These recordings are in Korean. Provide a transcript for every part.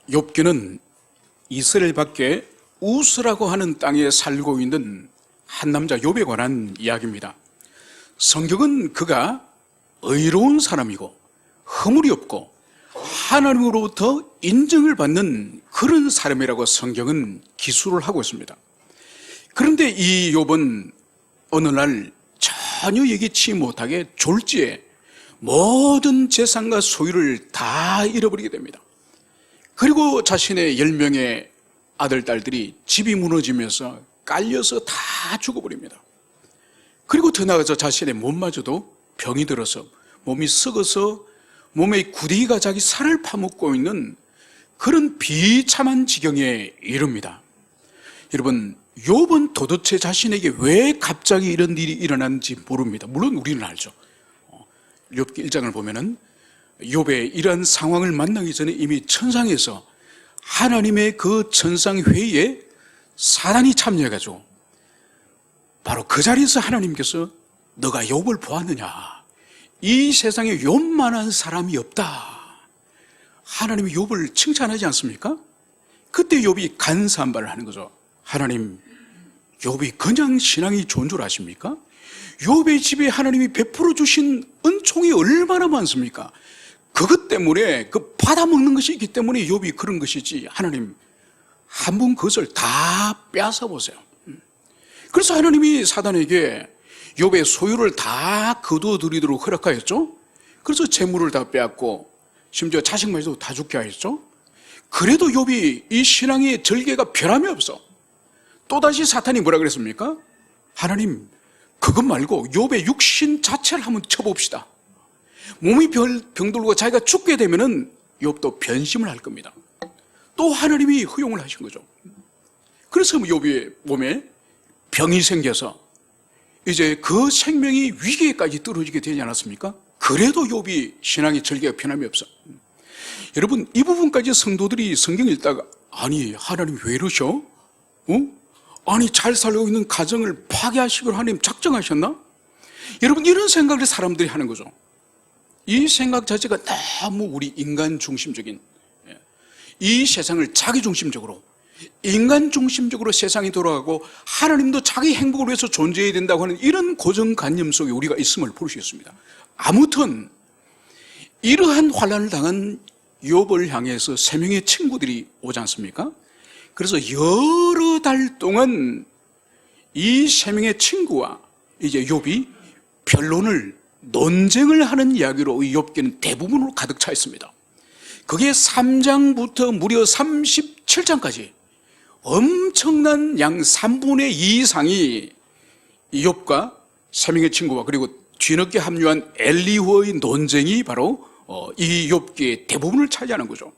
욥기는 이스라엘 밖에 우스라고 하는 땅에 살고 있는 한 남자 욥에 관한 이야기입니다. 성경은 그가 의로운 사람이고 허물이 없고 하나님으로부터 인정을 받는 그런 사람이라고 성경은 기술을 하고 있습니다. 그런데 이 욥은 어느 날 전혀 예기치 못하게 졸지에 모든 재산과 소유를 다 잃어버리게 됩니다. 그리고 자신의 10명의 아들, 딸들이 집이 무너지면서 깔려서 다 죽어버립니다. 그리고 더 나아가서 자신의 몸마저도 병이 들어서 몸이 썩어서 몸의 구데기가 자기 살을 파먹고 있는 그런 비참한 지경에 이릅니다. 여러분, 욥은 도대체 자신에게 왜 갑자기 이런 일이 일어났는지 모릅니다. 물론 우리는 알죠. 욥기 1장을 보면은 욥의 이러한 상황을 만나기 전에 이미 천상에서 하나님의 그 천상회의에 사단이 참여해가지고 바로 그 자리에서 하나님께서 너가 욥을 보았느냐, 이 세상에 욥만한 사람이 없다, 하나님이 욥을 칭찬하지 않습니까? 그때 욥이 간사한 말을 하는 거죠. 하나님, 욥이 그냥 신앙이 좋은 줄 아십니까? 욥의 집에 하나님이 베풀어 주신 은총이 얼마나 많습니까? 그것 때문에, 그 받아먹는 것이 있기 때문에 욥이 그런 것이지, 하나님 한번 그것을 다 빼앗아 보세요. 그래서 하나님이 사단에게 욥의 소유를 다 거두어들이도록 허락하였죠. 그래서 재물을 다 빼앗고 심지어 자식마저도 다 죽게 하였죠. 그래도 욥이 이 신앙의 절개가 변함이 없어. 또다시 사탄이 뭐라 그랬습니까? 하나님, 그것 말고 욥의 육신 자체를 한번 쳐봅시다. 몸이 병들고 자기가 죽게 되면은 욥도 변심을 할 겁니다. 또 하나님이 허용을 하신 거죠. 그래서 욥의 몸에 병이 생겨서 이제 그 생명이 위기에까지 떨어지게 되지 않았습니까? 그래도 욥이 신앙의 절개가 변함이 없어. 여러분, 이 부분까지 성도들이 성경 읽다가 아니, 하나님 왜 이러셔? 아니, 잘 살고 있는 가정을 파괴하시고 하나님 작정하셨나? 여러분, 이런 생각을 사람들이 하는 거죠. 이 생각 자체가 너무 우리 인간 중심적인, 이 세상을 자기 중심적으로, 인간 중심적으로 세상이 돌아가고 하나님도 자기 행복을 위해서 존재해야 된다고 하는 이런 고정관념 속에 우리가 있음을 볼 수 있습니다. 아무튼 이러한 환난을 당한 욥을 향해서 3명의 친구들이 오지 않습니까? 그래서 여러 달 동안 이 3명의 친구와 이제 욥이 변론을, 논쟁을 하는 이야기로 이 욥기는 대부분으로 가득 차 있습니다. 그게 3장부터 무려 37장까지 엄청난 양 3분의 2 이상이 이 욥과 3명의 친구와 그리고 뒤늦게 합류한 엘리후의 논쟁이 바로 이 욥기의 대부분을 차지하는 거죠.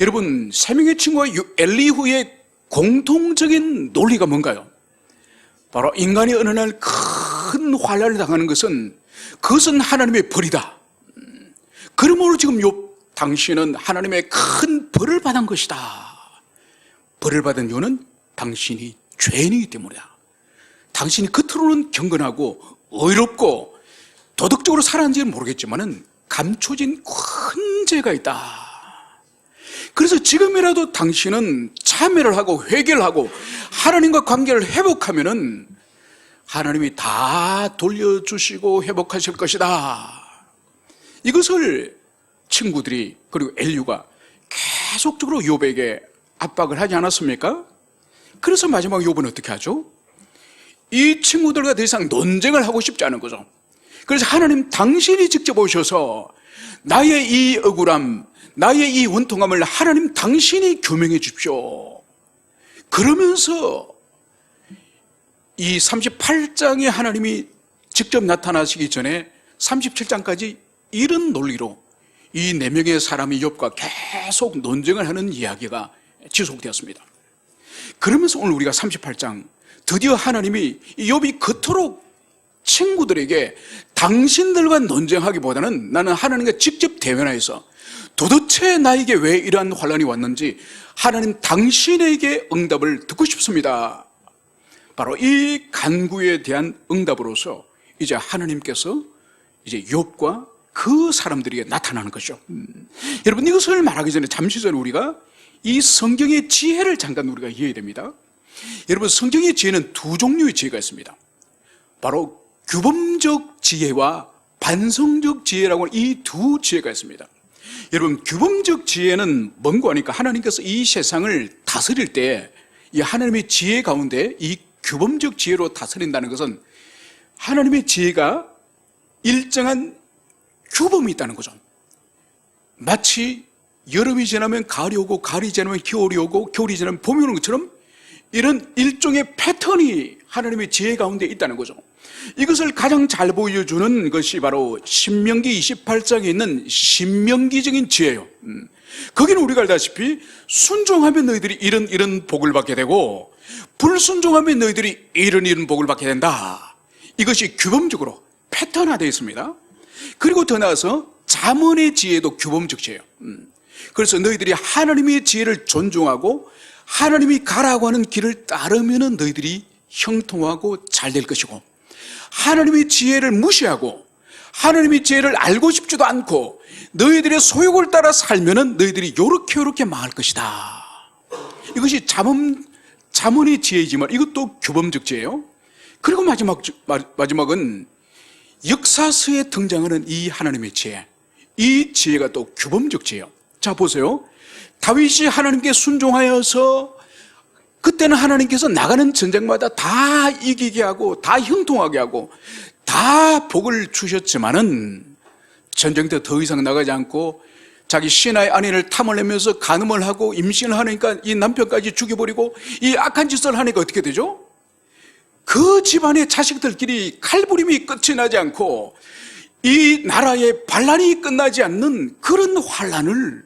여러분, 3명의 친구와 엘리후의 공통적인 논리가 뭔가요? 바로 인간이 어느 날 큰 환난을 당하는 것은 그것은 하나님의 벌이다. 그러므로 지금 욥 당신은 하나님의 큰 벌을 받은 것이다. 벌을 받은 이유는 당신이 죄인이기 때문이다. 당신이 겉으로는 경건하고 의롭고 도덕적으로 살았는지는 모르겠지만은 감춰진 큰 죄가 있다. 그래서 지금이라도 당신은 참회를 하고 회개를 하고 하나님과 관계를 회복하면은 하나님이 다 돌려주시고 회복하실 것이다. 이것을 친구들이 그리고 엘리후가 계속적으로 욥에게 압박을 하지 않았습니까? 그래서 마지막 욥은 어떻게 하죠? 이 친구들과 더 이상 논쟁을 하고 싶지 않은 거죠. 그래서 하나님 당신이 직접 오셔서 나의 이 억울함, 나의 이 원통함을 하나님 당신이 규명해 주십시오. 그러면서 이 38장에 하나님이 직접 나타나시기 전에 37장까지 이런 논리로 이 4명의 사람이 욥과 계속 논쟁을 하는 이야기가 지속되었습니다. 그러면서 오늘 우리가 38장 드디어 하나님이 욥이 그토록 친구들에게 당신들과 논쟁하기보다는 나는 하나님과 직접 대면하여서 도대체 나에게 왜 이러한 환난이 왔는지 하나님 당신에게 응답을 듣고 싶습니다. 바로 이 간구에 대한 응답으로서 이제 하나님께서 이제 욥과 그 사람들에게 나타나는 것이죠. 여러분, 이것을 말하기 전에 잠시 전에 우리가 이 성경의 지혜를 잠깐 우리가 이해해야 됩니다. 여러분, 성경의 지혜는 두 종류의 지혜가 있습니다. 바로 규범적 지혜와 반성적 지혜라고 하는 이 두 지혜가 있습니다. 여러분, 규범적 지혜는 뭔고 하니까 하나님께서 이 세상을 다스릴 때 이 하나님의 지혜 가운데 이 규범적 지혜로 다스린다는 것은 하나님의 지혜가 일정한 규범이 있다는 거죠. 마치 여름이 지나면 가을이 오고 가을이 지나면 겨울이 오고 겨울이 지나면 봄이 오는 것처럼 이런 일종의 패턴이 하나님의 지혜 가운데 있다는 거죠. 이것을 가장 잘 보여주는 것이 바로 신명기 28장에 있는 신명기적인 지혜예요. 거기는 우리가 알다시피 순종하면 너희들이 이런 복을 받게 되고 불순종하면 너희들이 이런 복을 받게 된다. 이것이 규범적으로 패턴화되어 있습니다. 그리고 더 나아가서 잠언의 지혜도 규범적 지혜예요. 그래서 너희들이 하나님의 지혜를 존중하고 하나님이 가라고 하는 길을 따르면 너희들이 형통하고 잘 될 것이고, 하나님의 지혜를 무시하고 하나님의 지혜를 알고 싶지도 않고 너희들의 소욕을 따라 살면 너희들이 요렇게 망할 것이다. 이것이 잠언의 지혜이지만 이것도 규범적 지혜예요. 그리고 마지막은 역사서에 등장하는 이 하나님의 지혜, 이 지혜가 또 규범적 지혜예요. 자, 보세요. 다윗이 하나님께 순종하여서 그때는 하나님께서 나가는 전쟁마다 다 이기게 하고 다 형통하게 하고 다 복을 주셨지만은 전쟁 때 더 이상 나가지 않고 자기 신하의 아내를 탐을 내면서 간음을 하고 임신을 하니까 이 남편까지 죽여버리고 이 악한 짓을 하니까 어떻게 되죠? 그 집안의 자식들끼리 칼부림이 끝이 나지 않고 이 나라의 반란이 끝나지 않는 그런 환란을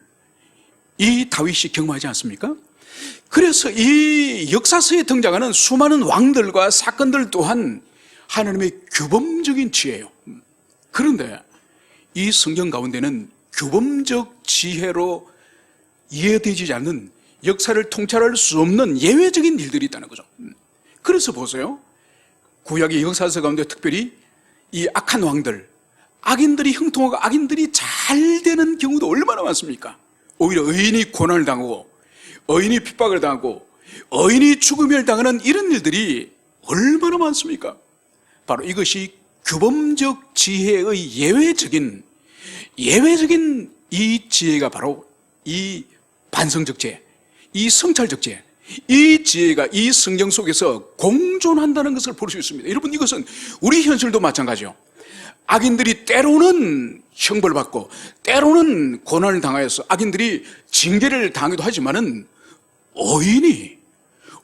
이 다윗이 경험하지 않습니까? 그래서 이 역사서에 등장하는 수많은 왕들과 사건들 또한 하나님의 규범적인 지혜예요. 그런데 이 성경 가운데는 규범적 지혜로 이해되지 않는, 역사를 통찰할 수 없는 예외적인 일들이 있다는 거죠. 그래서 보세요. 구약의 역사서 가운데 특별히 이 악한 왕들, 악인들이 형통하고 악인들이 잘 되는 경우도 얼마나 많습니까? 오히려 의인이 고난을 당하고 의인이 핍박을 당하고 의인이 죽음을 당하는 이런 일들이 얼마나 많습니까? 바로 이것이 규범적 지혜의 예외적인 이 지혜가 바로 이 반성적 지혜, 이 성찰적 지혜, 이 지혜가 이 성경 속에서 공존한다는 것을 볼 수 있습니다. 여러분, 이것은 우리 현실도 마찬가지요. 악인들이 때로는 형벌을 받고 때로는 고난을 당하여서 악인들이 징계를 당하기도 하지만은 의인이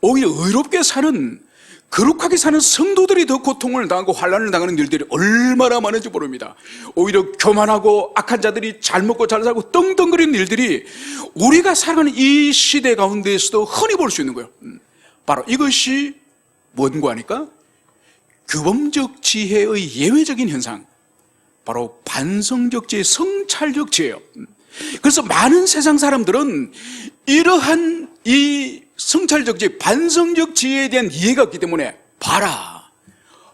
오히려 의롭게 사는, 거룩하게 사는 성도들이 더 고통을 당하고 환난을 당하는 일들이 얼마나 많은지 모릅니다. 오히려 교만하고 악한 자들이 잘 먹고 잘 살고 떵떵거리는 일들이 우리가 살아가는 이 시대 가운데에서도 흔히 볼 수 있는 거예요. 바로 이것이 뭔고 하니까 규범적 지혜의 예외적인 현상, 바로 반성적 지혜, 성찰적 지혜예요. 그래서 많은 세상 사람들은 이러한 이 성찰적 지혜, 반성적 지혜에 대한 이해가 없기 때문에, 봐라,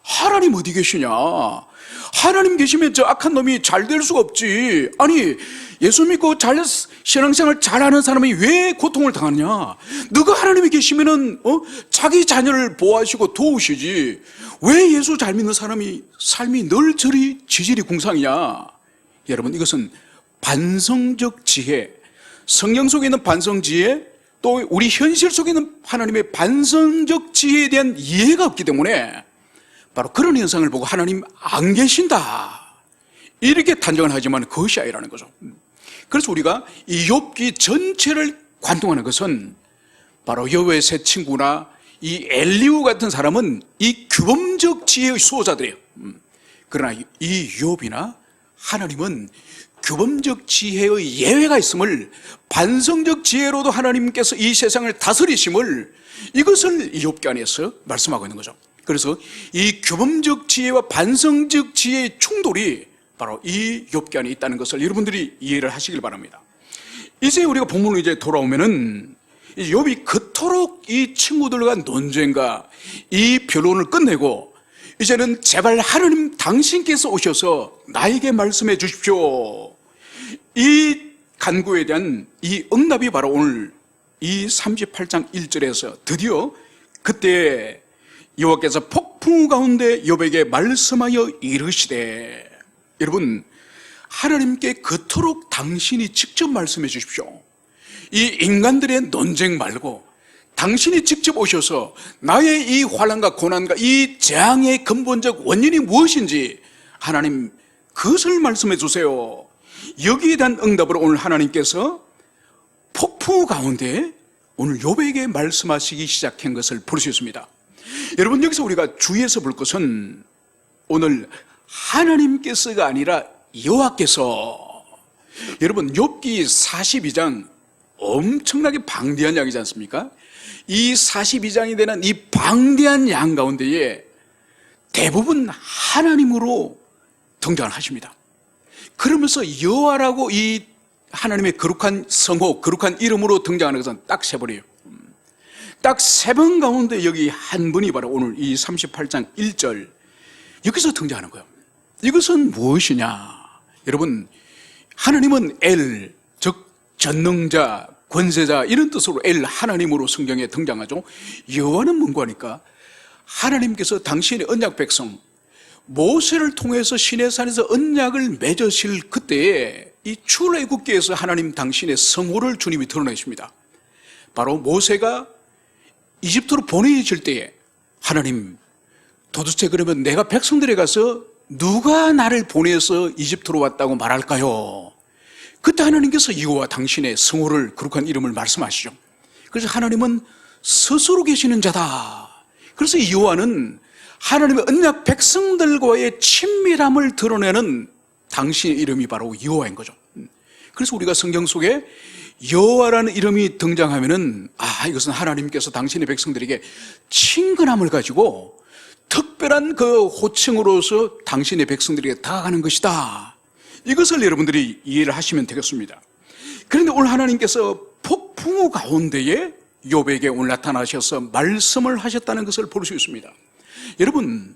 하나님 어디 계시냐, 하나님 계시면 저 악한 놈이 잘 될 수가 없지, 아니 예수 믿고 신앙생활 잘하는 사람이 왜 고통을 당하느냐, 너가 하나님이 계시면은 자기 자녀를 보호하시고 도우시지, 왜 예수 잘 믿는 사람이 삶이 늘 저리 지질이 궁상이냐. 여러분, 이것은 반성적 지혜, 성경 속에 있는 반성 지혜, 또 우리 현실 속에 있는 하나님의 반성적 지혜에 대한 이해가 없기 때문에 바로 그런 현상을 보고 하나님 안 계신다 이렇게 단정을 하지만 그것이 아니라는 거죠. 그래서 우리가 이 욥기 전체를 관통하는 것은 바로 욥의 세 친구나 이 엘리후 같은 사람은 이 규범적 지혜의 수호자들이에요. 그러나 이 욥이나 하나님은 규범적 지혜의 예외가 있음을, 반성적 지혜로도 하나님께서 이 세상을 다스리심을, 이것을 이 욥기 안에서 말씀하고 있는 거죠. 그래서 이 규범적 지혜와 반성적 지혜의 충돌이 바로 이 욥기 안에 있다는 것을 여러분들이 이해를 하시길 바랍니다. 이제 우리가 본문으로 이제 돌아오면은 욥이 그토록 이 친구들과 논쟁과 이 변론을 끝내고 이제는 제발 하나님 당신께서 오셔서 나에게 말씀해 주십시오. 이 간구에 대한 이 응답이 바로 오늘 이 38장 1절에서 드디어 그때 여호와께서 폭풍 가운데 욥에게 말씀하여 이르시되, 여러분, 하나님께 그토록 당신이 직접 말씀해 주십시오. 이 인간들의 논쟁 말고 당신이 직접 오셔서 나의 이 환난과 고난과 이 재앙의 근본적 원인이 무엇인지 하나님 그것을 말씀해 주세요. 여기에 대한 응답으로 오늘 하나님께서 폭풍 가운데 오늘 욥에게 말씀하시기 시작한 것을 볼 수 있습니다. 여러분, 여기서 우리가 주의해서 볼 것은 오늘 하나님께서가 아니라 여호와께서, 여러분 욥기 42장 엄청나게 방대한 이야기지 않습니까? 이 42장이 되는 이 방대한 양 가운데에 대부분 하나님으로 등장을 하십니다. 그러면서 여호와라고 이 하나님의 거룩한 성호, 거룩한 이름으로 등장하는 것은 딱 세 번이에요. 딱 세 번 가운데 여기 한 분이 바로 오늘 이 38장 1절 여기서 등장하는 거예요. 이것은 무엇이냐? 여러분, 하나님은 엘, 즉 전능자, 권세자 이런 뜻으로 엘, 하나님으로 성경에 등장하죠. 여호와는 뭔가 하니까 하나님께서 당신의 언약 백성 모세를 통해서 시내산에서 언약을 맺으실 그때에 이 출애굽기에서 하나님 당신의 성호를 주님이 드러내십니다. 바로 모세가 이집트로 보내질 때에 하나님, 도대체 그러면 내가 백성들에 가서 누가 나를 보내서 이집트로 왔다고 말할까요? 그때 하나님께서 여호와 당신의 성호를, 거룩한 이름을 말씀하시죠. 그래서 하나님은 스스로 계시는 자다. 그래서 여호와는 하나님의 언약 백성들과의 친밀함을 드러내는 당신의 이름이 바로 여호와인 거죠. 그래서 우리가 성경 속에 여호와라는 이름이 등장하면은 이것은 하나님께서 당신의 백성들에게 친근함을 가지고 특별한 그 호칭으로서 당신의 백성들에게 다가가는 것이다. 이것을 여러분들이 이해를 하시면 되겠습니다. 그런데 오늘 하나님께서 폭풍우 가운데에 욥에게 오늘 나타나셔서 말씀을 하셨다는 것을 볼 수 있습니다. 여러분,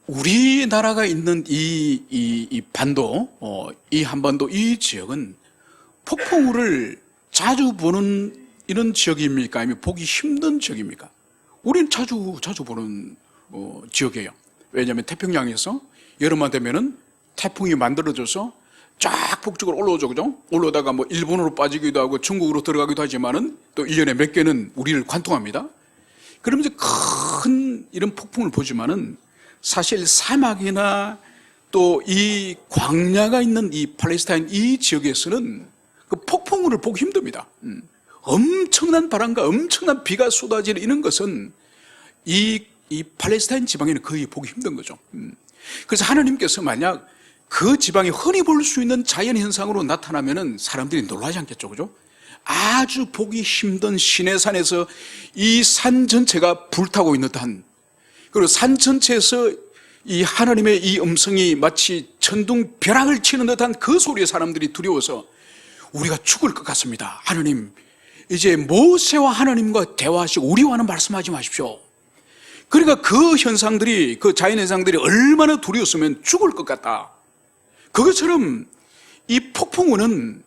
우리나라가 있는 이 반도, 이 한반도 이 지역은 폭풍우를 자주 보는 이런 지역입니까? 아니면 보기 힘든 지역입니까? 우리는 자주 보는 지역이에요. 왜냐하면 태평양에서 여름만 되면은 태풍이 만들어져서 쫙 북쪽으로 올라오죠, 그죠? 올라오다가 뭐 일본으로 빠지기도 하고 중국으로 들어가기도 하지만은 또 1년에 몇 개는 우리를 관통합니다. 그러면서 큰 이런 폭풍을 보지만은 사실 사막이나 또 이 광야가 있는 이 팔레스타인 이 지역에서는 그 폭풍우를 보기 힘듭니다. 엄청난 바람과 엄청난 비가 쏟아지는 이런 것은 이 팔레스타인 지방에는 거의 보기 힘든 거죠. 그래서 하나님께서 만약 그 지방에 흔히 볼 수 있는 자연현상으로 나타나면은 사람들이 놀라지 않겠죠, 그죠? 아주 보기 힘든 시내산에서 이 산 전체가 불타고 있는 듯한, 그리고 산 전체에서 이 하나님의 이 음성이 마치 천둥 벼락을 치는 듯한 그 소리에 사람들이 두려워서 우리가 죽을 것 같습니다. 하나님, 이제 모세와 하나님과 대화하시고 우리와는 말씀하지 마십시오. 그러니까 그 현상들이, 그 자연현상들이 얼마나 두려웠으면 죽을 것 같다. 그것처럼 이 폭풍우는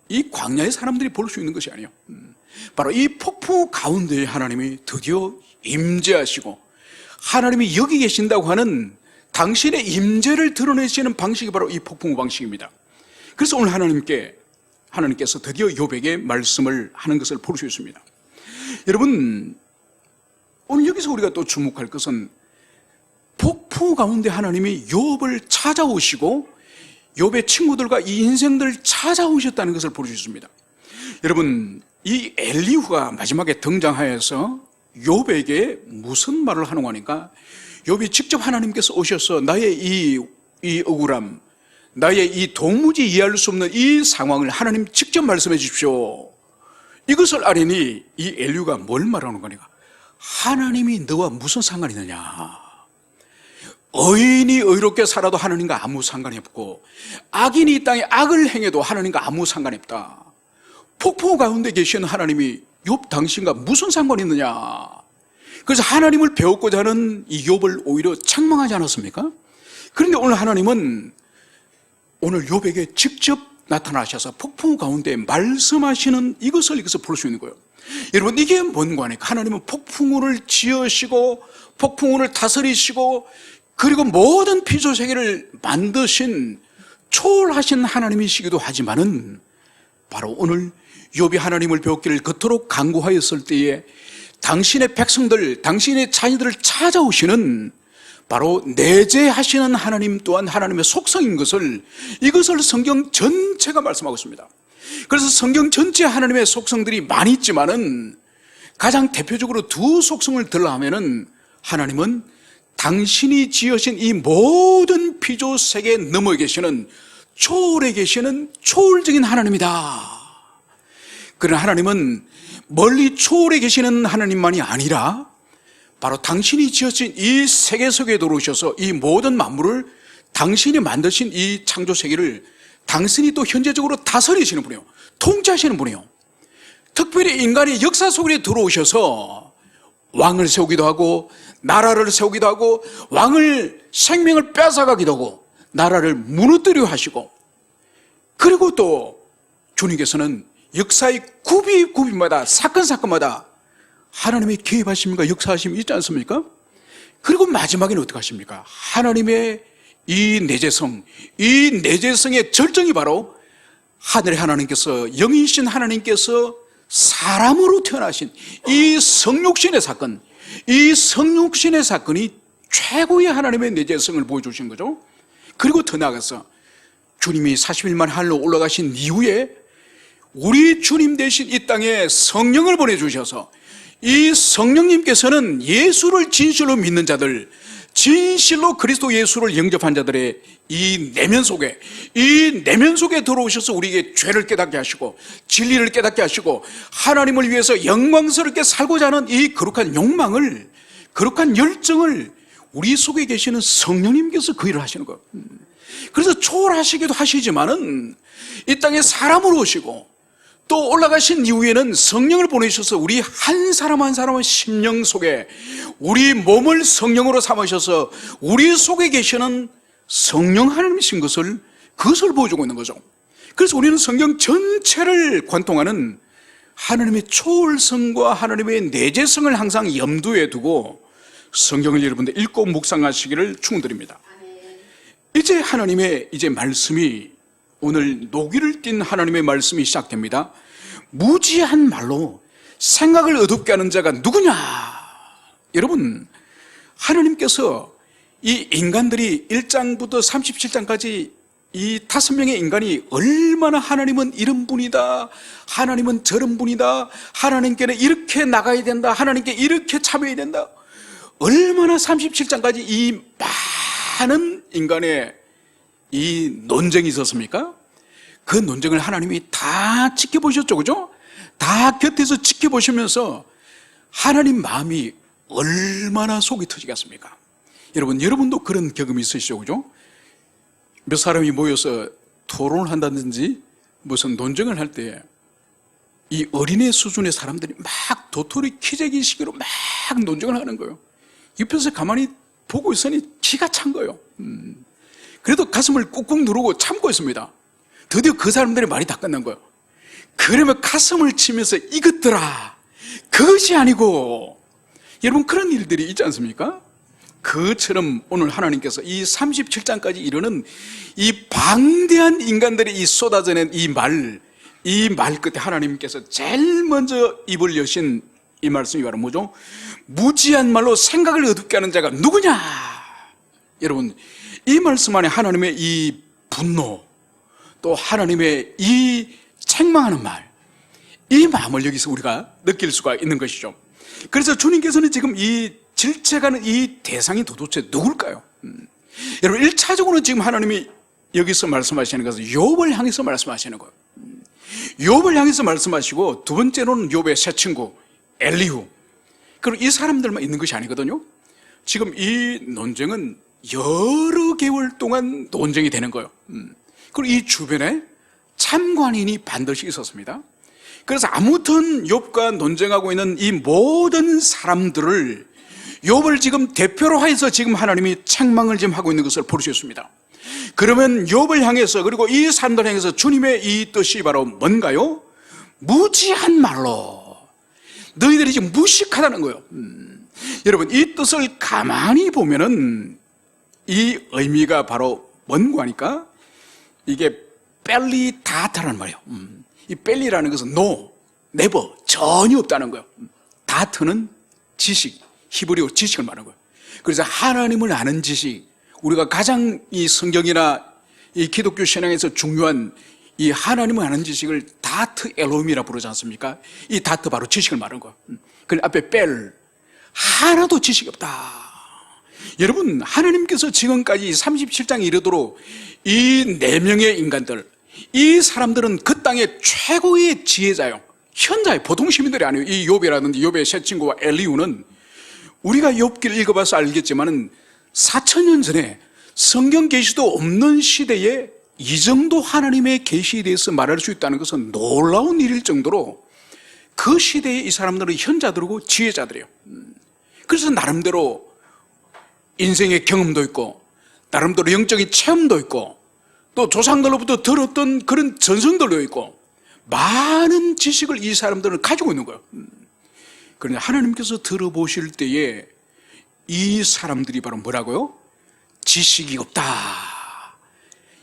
이 광야의 사람들이 볼 수 있는 것이 아니에요. 바로 이 폭풍 가운데 하나님이 드디어 임재하시고 하나님이 여기 계신다고 하는 당신의 임재를 드러내시는 방식이 바로 이 폭풍 방식입니다. 그래서 오늘 하나님께서 드디어 욥에게 말씀을 하는 것을 볼 수 있습니다. 여러분, 오늘 여기서 우리가 또 주목할 것은 폭풍 가운데 하나님이 욥을 찾아오시고 욥의 친구들과 이 인생들을 찾아오셨다는 것을 볼 수 있습니다. 여러분, 이 엘리후가 마지막에 등장하여서 욥에게 무슨 말을 하는 거니까, 욥이 직접 하나님께서 오셔서 나의 이 억울함, 나의 이 도무지 이해할 수 없는 이 상황을 하나님 직접 말씀해 주십시오. 이것을 아뢰니 이 엘리후가 뭘 말하는 거니까, 하나님이 너와 무슨 상관이 있느냐. 의인이 의롭게 살아도 하나님과 아무 상관이 없고 악인이 이 땅에 악을 행해도 하나님과 아무 상관이 없다. 폭풍 가운데 계신 하나님이 욥 당신과 무슨 상관이 있느냐. 그래서 하나님을 배웠고자 하는 이 욥을 오히려 책망하지 않았습니까? 그런데 오늘 하나님은 오늘 욥에게 직접 나타나셔서 폭풍 가운데 말씀하시는 이것을 여기서 볼 수 있는 거예요. 여러분, 이게 뭔가 하니까 하나님은 폭풍우를 지으시고 폭풍우를 다스리시고 그리고 모든 피조세계를 만드신 초월하신 하나님이시기도 하지만은 바로 오늘 욥이 하나님을 배웠기를 그토록 간구하였을 때에 당신의 백성들, 당신의 자녀들을 찾아오시는 바로 내재하시는 하나님 또한 하나님의 속성인 것을, 이것을 성경 전체가 말씀하고 있습니다. 그래서 성경 전체 하나님의 속성들이 많이 있지만은 가장 대표적으로 두 속성을 들라하면은 하나님은 당신이 지으신 이 모든 피조 세계 너머에 계시는 초월에 계시는 초월적인 하나님이다. 그러나 하나님은 멀리 초월에 계시는 하나님만이 아니라 바로 당신이 지으신 이 세계 속에 들어오셔서 이 모든 만물을 당신이 만드신 이 창조 세계를 당신이 또 현재적으로 다스리시는 분이요, 통치하시는 분이요. 특별히 인간의 역사 속에 들어오셔서 왕을 세우기도 하고 나라를 세우기도 하고 왕을 생명을 뺏어가기도 하고 나라를 무너뜨려 하시고, 그리고 또 주님께서는 역사의 구비마다 사건마다 하나님의 개입하심과 역사하심이 있지 않습니까? 그리고 마지막에는 어떻게 하십니까? 하나님의 이 내재성의 절정이 바로 하늘의 하나님께서, 영이신 하나님께서 사람으로 태어나신 이 성육신의 사건, 이 성육신의 사건이 최고의 하나님의 내재성을 보여주신 거죠. 그리고 더 나아가서 주님이 40일 만에 하늘로 올라가신 이후에 우리 주님 대신 이 땅에 성령을 보내주셔서 이 성령님께서는 예수를 진실로 믿는 자들, 진실로 그리스도 예수를 영접한 자들의 이 내면 속에 들어오셔서 우리에게 죄를 깨닫게 하시고 진리를 깨닫게 하시고 하나님을 위해서 영광스럽게 살고자 하는 이 거룩한 욕망을, 거룩한 열정을 우리 속에 계시는 성령님께서 그 일을 하시는 거예요. 그래서 초월하시기도 하시지만은 이 땅에 사람으로 오시고 또 올라가신 이후에는 성령을 보내셔서 우리 한 사람 한 사람의 심령 속에 우리 몸을 성령으로 삼으셔서 우리 속에 계시는 성령 하나님이신 것을, 그것을 보여주고 있는 거죠. 그래서 우리는 성경 전체를 관통하는 하나님의 초월성과 하나님의 내재성을 항상 염두에 두고 성경을 여러분들 읽고 묵상하시기를 축원드립니다. 이제 하나님의 말씀이, 오늘 노기를 띤 하나님의 말씀이 시작됩니다. 무지한 말로 생각을 어둡게 하는 자가 누구냐? 여러분, 하나님께서 이 인간들이 1장부터 37장까지 이 5명의 인간이 얼마나 하나님은 이런 분이다, 하나님은 저런 분이다, 하나님께는 이렇게 나가야 된다, 하나님께 이렇게 참여해야 된다, 얼마나 37장까지 이 많은 인간의 이 논쟁이 있었습니까? 그 논쟁을 하나님이 다 지켜보셨죠, 그죠? 다 곁에서 지켜보시면서 하나님 마음이 얼마나 속이 터지겠습니까? 여러분도 그런 경험이 있으시죠, 그죠? 몇 사람이 모여서 토론을 한다든지 무슨 논쟁을 할 때 이 어린애 수준의 사람들이 막 도토리 키재기식으로 막 논쟁을 하는 거예요. 옆에서 가만히 보고 있으니 기가 찬 거예요. 그래도 가슴을 꾹꾹 누르고 참고 있습니다. 드디어 그 사람들의 말이 다 끝난 거예요. 그러면 가슴을 치면서 이것들아, 그것이 아니고, 여러분 그런 일들이 있지 않습니까? 그처럼 오늘 하나님께서 이 37장까지 이르는 이 방대한 인간들이 이 쏟아져낸 이 말 끝에 하나님께서 제일 먼저 입을 여신 이 말씀이 바로 뭐죠? 무지한 말로 생각을 어둡게 하는 자가 누구냐? 여러분, 이 말씀 안에 하나님의 이 분노, 또 하나님의 이 책망하는 말, 이 마음을 여기서 우리가 느낄 수가 있는 것이죠. 그래서 주님께서는 지금 이 질책하는 이 대상이 도대체 누굴까요? 여러분, 1차적으로는 지금 하나님이 여기서 말씀하시는 것은 욥을 향해서 말씀하시는 거예요. 욥을 향해서 말씀하시고, 두 번째로는 욥의 새 친구 엘리후, 그리고 이 사람들만 있는 것이 아니거든요. 지금 이 논쟁은 여러 개월 동안 논쟁이 되는 거예요. 그리고 이 주변에 참관인이 반드시 있었습니다. 그래서 아무튼 욥과 논쟁하고 있는 이 모든 사람들을 욥을 지금 대표로 하여서 지금 하나님이 책망을 지금 하고 있는 것을 볼 수 있습니다. 그러면 욥을 향해서, 그리고 이 사람들 향해서 주님의 이 뜻이 바로 뭔가요? 무지한 말로 너희들이 지금 무식하다는 거예요. 여러분, 이 뜻을 가만히 보면은 이 의미가 바로 뭔고 하니까 이게 뺄리 다타라는 말이에요. 이 뺄리라는 것은 no, never, 전혀 없다는 거예요. 다트는 지식, 히브리어 지식을 말하는 거예요. 그래서 하나님을 아는 지식, 우리가 가장 이 성경이나 이 기독교 신앙에서 중요한 이 하나님을 아는 지식을 다트 엘로힘이라 부르지 않습니까? 이 다트 바로 지식을 말하는 거예요. 그 앞에 뺄, 하나도 지식이 없다. 여러분, 하나님께서 지금까지 37장에 이르도록 이 4명의 인간들, 이 사람들은 그 땅의 최고의 지혜자요, 현자의 보통 시민들이 아니에요. 이 욥이라든지 욥의 세 친구와 엘리후는 우리가 욥기를 읽어봐서 알겠지만은 4,000년 전에 성경 계시도 없는 시대에 이 정도 하나님의 계시에 대해서 말할 수 있다는 것은 놀라운 일일 정도로 그 시대에 이 사람들은 현자들이고 지혜자들이에요. 그래서 나름대로 인생의 경험도 있고 나름대로 영적인 체험도 있고 또 조상들로부터 들었던 그런 전성들도 있고 많은 지식을 이 사람들은 가지고 있는 거예요. 그런데 하나님께서 들어보실 때에 이 사람들이 바로 뭐라고요? 지식이 없다.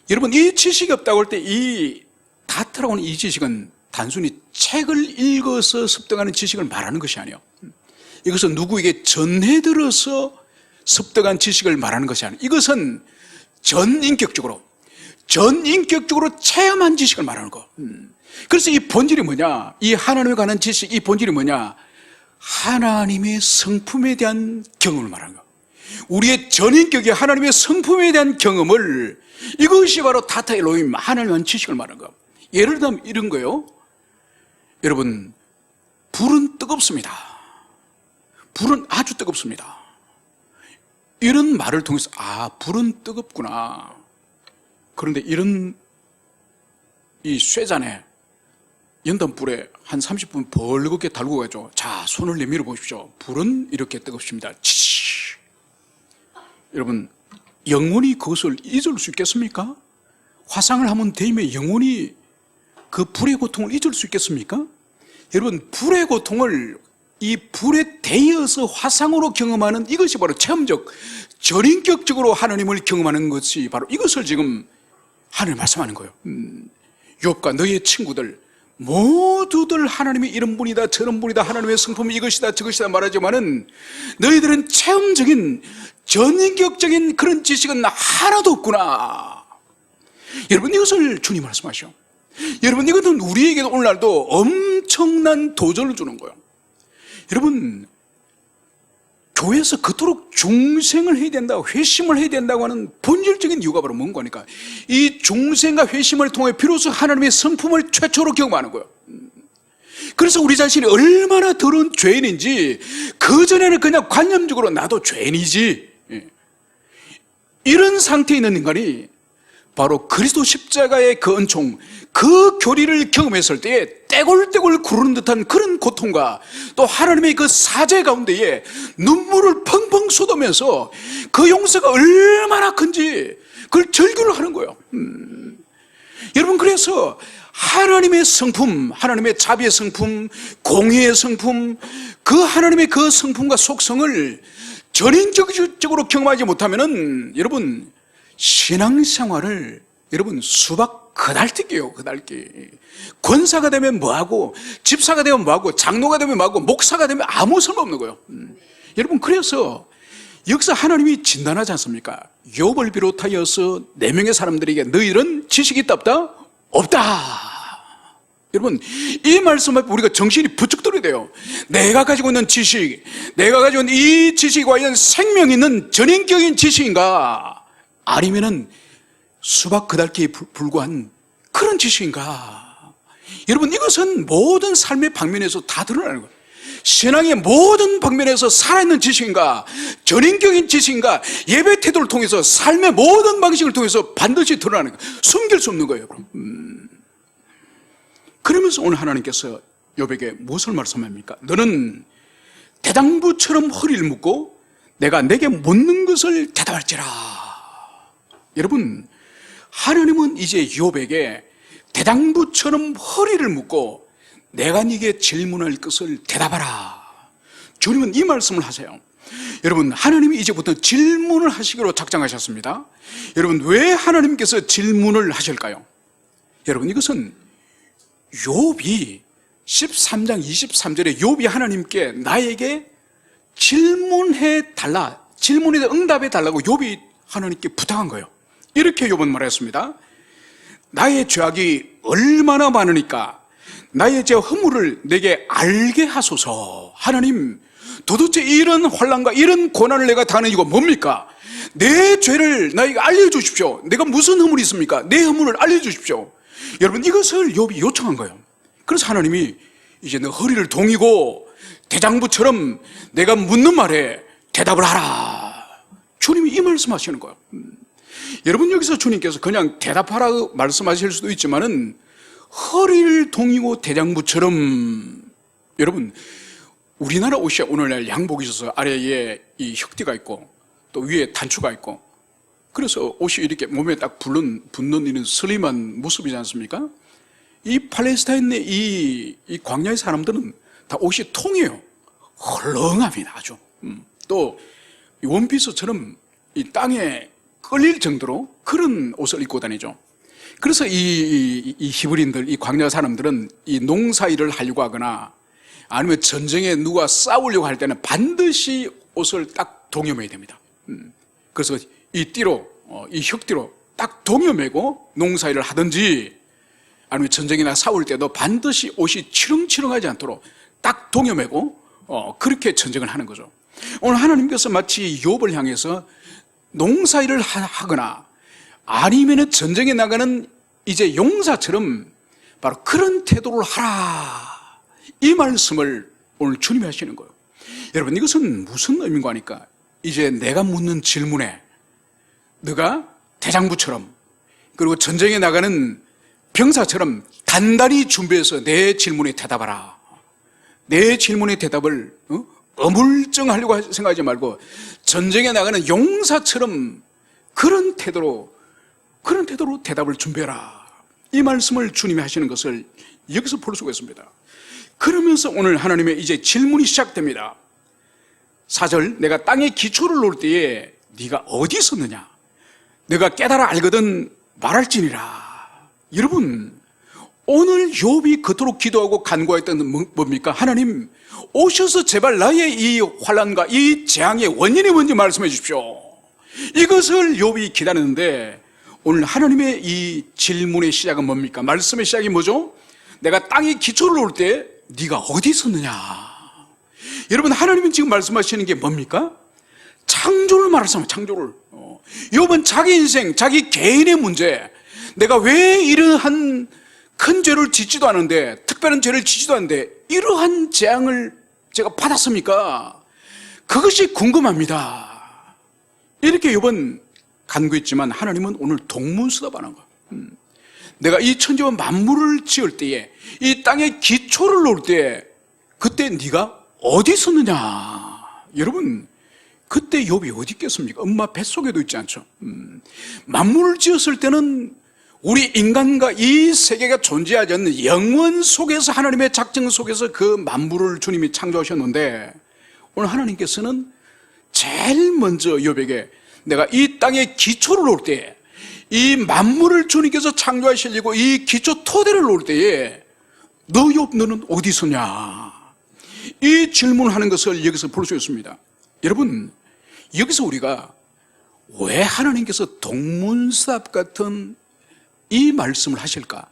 여러분, 이 지식이 없다고 할 때 이 다트라고 하는 이 지식은 단순히 책을 읽어서 습득하는 지식을 말하는 것이 아니에요. 이것은 누구에게 전해들어서 습득한 지식을 말하는 것이 아니에요. 이것은 전인격적으로 체험한 지식을 말하는 거. 그래서 이 본질이 뭐냐? 이 하나님에 관한 지식, 이 본질이 뭐냐? 하나님의 성품에 대한 경험을 말하는 거. 우리의 전인격의 하나님의 성품에 대한 경험을, 이것이 바로 다타 엘로힘, 하나님에 관한 지식을 말하는 거. 예를 들면 이런 거요. 여러분, 불은 뜨겁습니다. 불은 아주 뜨겁습니다. 이런 말을 통해서 불은 뜨겁구나. 그런데 이런 이 쇠잔에 연탄불에 한 30분 벌겋게 달고 가죠. 자, 손을 내밀어 보십시오. 불은 이렇게 뜨겁습니다. 치치. 여러분, 영원히 그것을 잊을 수 있겠습니까? 화상을 한번 대면 영원히 그 불의 고통을 잊을 수 있겠습니까? 여러분, 불의 고통을 이 불에 대여서 화상으로 경험하는 이것이 바로 체험적, 전인격적으로 하나님을 경험하는 것이 바로 이것을 지금 하나님 말씀하는 거예요. 욥과 너의 친구들 모두들 하나님이 이런 분이다 저런 분이다 하나님의 성품이 이것이다 저것이다 말하지만은 너희들은 체험적인 전인격적인 그런 지식은 하나도 없구나. 여러분, 이것을 주님 말씀하셔. 여러분, 이것은 우리에게도 오늘날도 엄청난 도전을 주는 거예요. 여러분, 교회에서 그토록 중생을 해야 된다, 회심을 해야 된다고 하는 본질적인 이유가 바로 뭔가 하니까 이 중생과 회심을 통해 비로소 하나님의 성품을 최초로 경험하는 거예요. 그래서 우리 자신이 얼마나 더러운 죄인인지 그전에는 그냥 관념적으로 나도 죄인이지, 이런 상태에 있는 인간이 바로 그리스도 십자가의 그 은총, 그 교리를 경험했을 때에 떼굴떼굴 구르는 듯한 그런 고통과 또 하나님의 그 사죄 가운데에 눈물을 펑펑 쏟으면서 그 용서가 얼마나 큰지 그걸 절규를 하는 거예요. 여러분, 그래서 하나님의 성품, 하나님의 자비의 성품, 공의의 성품, 그 하나님의 그 성품과 속성을 전인적으로 경험하지 못하면은 여러분, 신앙생활을 여러분 수박 그달뛰기예요. 그달기. 권사가 되면 뭐하고, 집사가 되면 뭐하고, 장로가 되면 뭐하고, 목사가 되면 아무 쓸모없는 거예요. 여러분, 그래서 여기서 하나님이 진단하지 않습니까? 욥을 비롯하여서 4명의 사람들에게 너희들은 지식이 있다 없다? 없다. 여러분, 이 말씀 앞에 우리가 정신이 부쩍 들어야 돼요. 내가 가지고 있는 지식, 내가 가지고 있는 이 지식이 과연 생명 있는 전인격인 지식인가? 아니면은 수박 그달기에 불과한 그런 지식인가? 여러분, 이것은 모든 삶의 방면에서 다 드러나는 거예요. 신앙의 모든 방면에서 살아있는 지식인가? 전인격인 지식인가? 예배 태도를 통해서 삶의 모든 방식을 통해서 반드시 드러나는 거예요. 숨길 수 없는 거예요. 그러면서 오늘 하나님께서 욥에게 무엇을 말씀합니까? 너는 대장부처럼 허리를 묶고 내가 내게 묻는 것을 대답할지라. 여러분, 하나님은 이제 욥에게 대장부처럼 허리를 묶고 내가 네게 질문할 것을 대답하라. 주님은 이 말씀을 하세요. 여러분, 하나님이 이제부터 질문을 하시기로 작정하셨습니다. 여러분, 왜 하나님께서 질문을 하실까요? 여러분, 이것은 욥이 13장 23절에 욥이 하나님께 나에게 질문해 달라, 질문에 응답해 달라고 욥이 하나님께 부탁한 거예요. 이렇게 욥은 말했습니다. 나의 죄악이 얼마나 많으니까 나의 죄 허물을 내게 알게 하소서. 하나님, 도대체 이런 환난과 이런 고난을 내가 당하는 이유가 뭡니까? 내 죄를 나에게 알려주십시오. 내가 무슨 허물이 있습니까? 내 허물을 알려주십시오. 여러분, 이것을 욥이 요청한 거예요. 그래서 하나님이 이제 너 허리를 동이고 대장부처럼 내가 묻는 말에 대답을 하라. 주님이 이 말씀하시는 거예요. 여러분, 여기서 주님께서 그냥 대답하라 말씀하실 수도 있지만은 허리를 동이고 대장부처럼, 여러분, 우리나라 옷이 오늘날 양복이 있어서 아래에 이 혁띠가 있고 또 위에 단추가 있고, 그래서 옷이 이렇게 몸에 딱 붙는 이런 슬림한 모습이지 않습니까? 이 팔레스타인의 이 광야의 사람들은 다 옷이 통이에요. 헐렁합니다, 아주. 또 원피스처럼 이 땅에 끌릴 정도로 그런 옷을 입고 다니죠. 그래서 이 히브리인들, 이 광야 사람들은 이 농사일을 하려고 하거나 아니면 전쟁에 누가 싸우려고 할 때는 반드시 옷을 딱 동여매야 됩니다. 그래서 이 띠로, 이 혁띠로 딱 동여매고 농사일을 하든지, 아니면 전쟁이나 싸울 때도 반드시 옷이 치렁치렁하지 않도록 딱 동여매고 그렇게 전쟁을 하는 거죠. 오늘 하나님께서 마치 욥을 향해서 농사일을 하거나 아니면 전쟁에 나가는 이제 용사처럼 바로 그런 태도를 하라, 이 말씀을 오늘 주님이 하시는 거예요. 여러분, 이것은 무슨 의미인가 하니까 이제 내가 묻는 질문에 너가 대장부처럼, 그리고 전쟁에 나가는 병사처럼 단단히 준비해서 내 질문에 대답하라. 내 질문의 대답을 어물쩡하려고 생각하지 말고 전쟁에 나가는 용사처럼 그런 태도로 대답을 준비해라. 이 말씀을 주님이 하시는 것을 여기서 볼 수가 있습니다. 그러면서 오늘 하나님의 이제 질문이 시작됩니다. 4절, 내가 땅에 기초를 놓을 때에 네가 어디 있었느냐? 내가 깨달아 알거든 말할지니라. 여러분, 오늘 욥이 그토록 기도하고 간구했던 뭡니까? 하나님, 오셔서 제발 나의 이 환난과 이 재앙의 원인이 뭔지 말씀해 주십시오. 이것을 욥이 기다렸는데 오늘 하나님의 이 질문의 시작은 뭡니까? 말씀의 시작이 뭐죠? 내가 땅에 기초를 놓을 때 네가 어디 있었느냐? 여러분, 하나님은 지금 말씀하시는 게 뭡니까? 창조를 말씀하세요. 창조를. 욥은 자기 인생, 자기 개인의 문제, 내가 왜 이러한 큰 죄를 짓지도 않은데, 특별한 죄를 짓지도 않는데 이러한 재앙을 제가 받았습니까? 그것이 궁금합니다. 이렇게 욥은 간구했지만 하나님은 오늘 동문서답하는 거예요. 내가 이 천지와 만물을 지을 때에, 이 땅에 기초를 놓을 때 그때 네가 어디 있었느냐? 여러분, 그때 욥이 어디 있겠습니까? 엄마 뱃속에도 있지 않죠. 만물을 지었을 때는 우리 인간과 이 세계가 존재하지 않는 영원 속에서, 하나님의 작정 속에서 그 만물을 주님이 창조하셨는데, 오늘 하나님께서는 제일 먼저 욥에게 내가 이 땅에 기초를 놓을 때에, 이 만물을 주님께서 창조하시려고 이 기초 토대를 놓을 때에 너 욥, 너는 어디 있었냐? 이 질문을 하는 것을 여기서 볼 수 있습니다. 여러분, 여기서 우리가 왜 하나님께서 동문서답 같은 이 말씀을 하실까?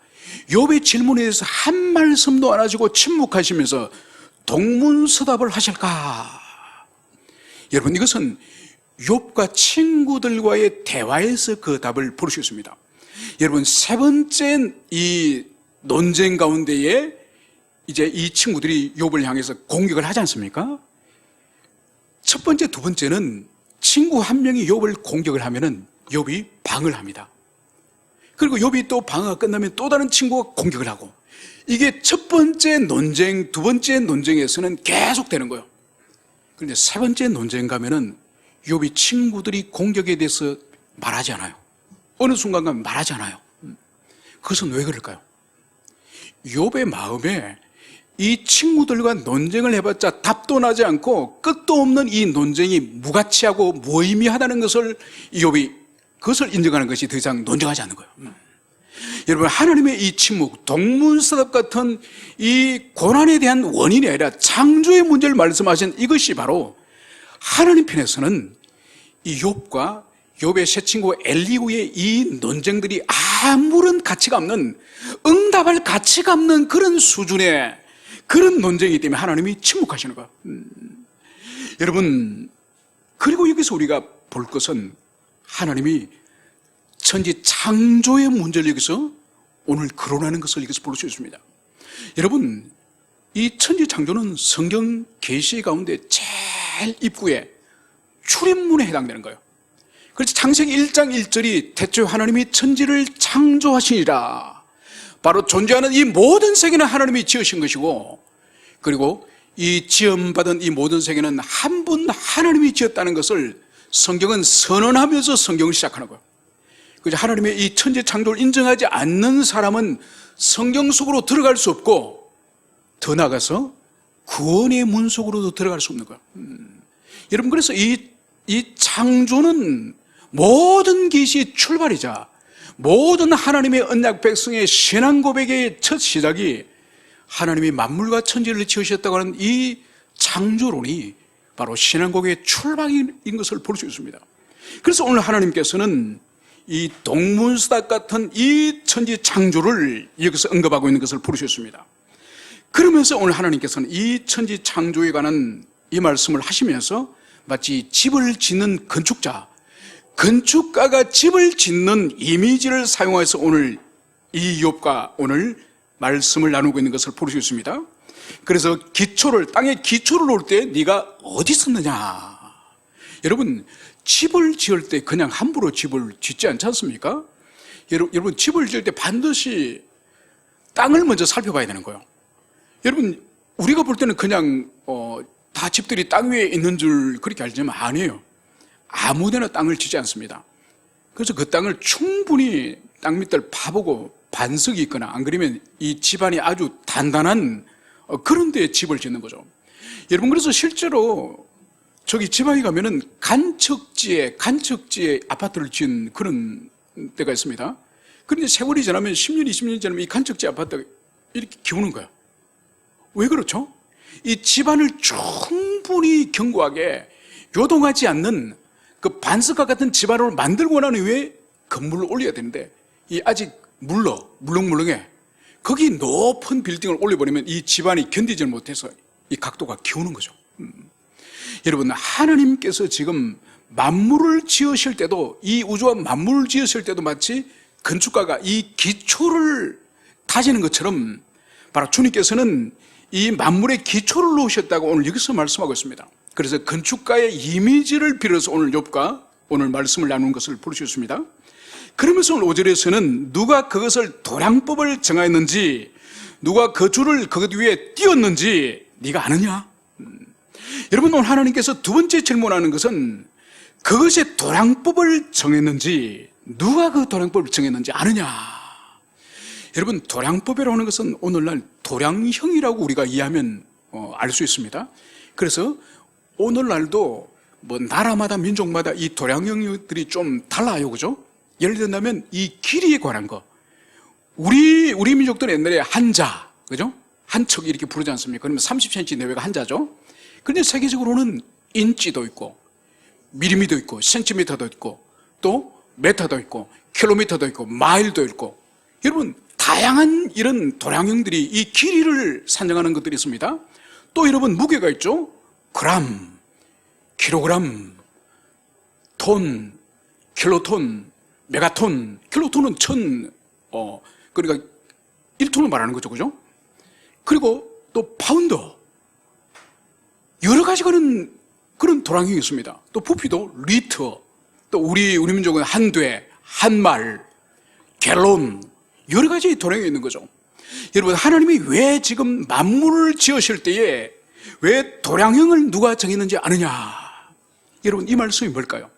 욥의 질문에 대해서 한 말씀도 안 하시고 침묵하시면서 동문서답을 하실까? 여러분, 이것은 욥과 친구들과의 대화에서 그 답을 볼 수 있습니다. 여러분, 세 번째 이 논쟁 가운데에 이제 이 친구들이 욥을 향해서 공격을 하지 않습니까? 첫 번째, 두 번째는 친구 한 명이 욥을 공격을 하면은 욥이 방을 합니다. 그리고 욥이 또 방어가 끝나면 또 다른 친구가 공격을 하고, 이게 첫 번째 논쟁, 두 번째 논쟁에서는 계속 되는 거예요. 그런데 세 번째 논쟁 가면은 욥이 친구들이 공격에 대해서 말하지 않아요. 어느 순간 가면 말하지 않아요. 그것은 왜 그럴까요? 욥의 마음에 이 친구들과 논쟁을 해봤자 답도 나지 않고 끝도 없는 이 논쟁이 무가치하고 무의미하다는 것을 욥이 그것을 인정하는 것이 더 이상 논쟁하지 않는 거예요. 여러분, 하나님의 이 침묵, 동문서답 같은 이 고난에 대한 원인이 아니라 창조의 문제를 말씀하신 이것이 바로 하나님 편에서는 이 욥과 욥의 새 친구 엘리후의 이 논쟁들이 아무런 가치가 없는, 응답할 가치가 없는 그런 수준의 그런 논쟁이기 때문에 하나님이 침묵하시는 거예요. 여러분, 그리고 여기서 우리가 볼 것은 하나님이 천지 창조의 문제를 여기서 오늘 거론하는 것을 여기서 볼 수 있습니다. 여러분, 이 천지 창조는 성경 계시 가운데 제일 입구에 출입문에 해당되는 거예요. 그래서 창세기 1장 1절이 태초에 하나님이 천지를 창조하시니라. 바로 존재하는 이 모든 세계는 하나님이 지으신 것이고, 그리고 이 지음받은 이 모든 세계는 한 분 하나님이 지었다는 것을 성경은 선언하면서 성경을 시작하는 거예요. 그래서 하나님의 이 천지 창조를 인정하지 않는 사람은 성경 속으로 들어갈 수 없고, 더 나아가서 구원의 문 속으로도 들어갈 수 없는 거예요. 여러분, 그래서 이 창조는 모든 계시의 출발이자 모든 하나님의 언약 백성의 신앙 고백의 첫 시작이 하나님이 만물과 천지를 지으셨다고 하는 이 창조론이 바로 신앙 고백의 출발인 것을 볼 수 있습니다. 그래서 오늘 하나님께서는 이 동문서답 같은 이 천지 창조를 여기서 언급하고 있는 것을 볼 수 있습니다. 그러면서 오늘 하나님께서는 이 천지 창조에 관한 이 말씀을 하시면서 마치 집을 짓는 건축가가 집을 짓는 이미지를 사용해서 오늘 이 욥과 오늘 말씀을 나누고 있는 것을 볼 수 있습니다. 그래서 땅에 기초를 놓을 때 네가 어디 있었느냐. 여러분, 집을 지을 때 그냥 함부로 집을 짓지 않지 않습니까? 여러분, 집을 지을 때 반드시 땅을 먼저 살펴봐야 되는 거예요. 여러분, 우리가 볼 때는 그냥 다 집들이 땅 위에 있는 줄 그렇게 알지만 아니에요. 아무데나 땅을 짓지 않습니다. 그래서 그 땅을 충분히 땅 밑을 파보고 반석이 있거나 안 그러면 이 집안이 아주 단단한 그런 데에 집을 짓는 거죠. 여러분, 그래서 실제로 저기 지방에 가면은 간척지에 아파트를 지은 그런 데가 있습니다. 그런데 세월이 지나면 10년, 20년 지나면 이 간척지 아파트가 이렇게 기우는 거야. 왜 그렇죠? 이 집안을 충분히 견고하게 요동하지 않는 그 반석과 같은 집안으로 만들고 난 이후에 건물을 올려야 되는데 이 아직 물렁물렁해. 거기 높은 빌딩을 올려버리면 이 집안이 견디질 못해서 이 각도가 기우는 거죠. 여러분, 하나님께서 지금 만물을 지으실 때도, 이 우주와 만물을 지으실 때도 마치 건축가가 이 기초를 다지는 것처럼 바로 주님께서는 이 만물의 기초를 놓으셨다고 오늘 여기서 말씀하고 있습니다. 그래서 건축가의 이미지를 빌어서 오늘 욥과 오늘 말씀을 나누는 것을 볼 수 있습니다. 그러면서 오늘 5절에서는 누가 그것을 도량법을 정하였는지, 누가 그 줄을 그것 위에 띄었는지 네가 아느냐? 여러분, 오늘 하나님께서 두 번째 질문하는 것은 그것의 도량법을 정했는지, 누가 그 도량법을 정했는지 아느냐? 여러분, 도량법이라고 하는 것은 오늘날 도량형이라고 우리가 이해하면 알 수 있습니다. 그래서 오늘날도 뭐 나라마다 민족마다 이 도량형들이 좀 달라요, 그죠? 예를 들면 이 길이에 관한 거, 우리 민족들은 옛날에 한자, 그죠? 한 척 이렇게 부르지 않습니까? 그러면 30cm 내외가 한자죠. 그런데 세계적으로는 인치도 있고 미리미도 있고 센티미터도 있고 또 메타도 있고 킬로미터도 있고 마일도 있고, 여러분, 다양한 이런 도량형들이 이 길이를 산정하는 것들이 있습니다. 또 여러분, 무게가 있죠. 그람, 킬로그램, 톤, 킬로톤, 메가톤. 킬로톤은 그러니까 1톤을 말하는 거죠, 그죠? 그리고 또 파운드, 여러 가지 그런 도량형이 있습니다. 또 부피도 리터, 또 우리 민족은 한돼, 한말, 갤론, 여러 가지 도량이 있는 거죠. 여러분, 하나님이 왜 지금 만물을 지으실 때에 왜 도량형을 누가 정했는지 아느냐? 여러분, 이 말씀이 뭘까요?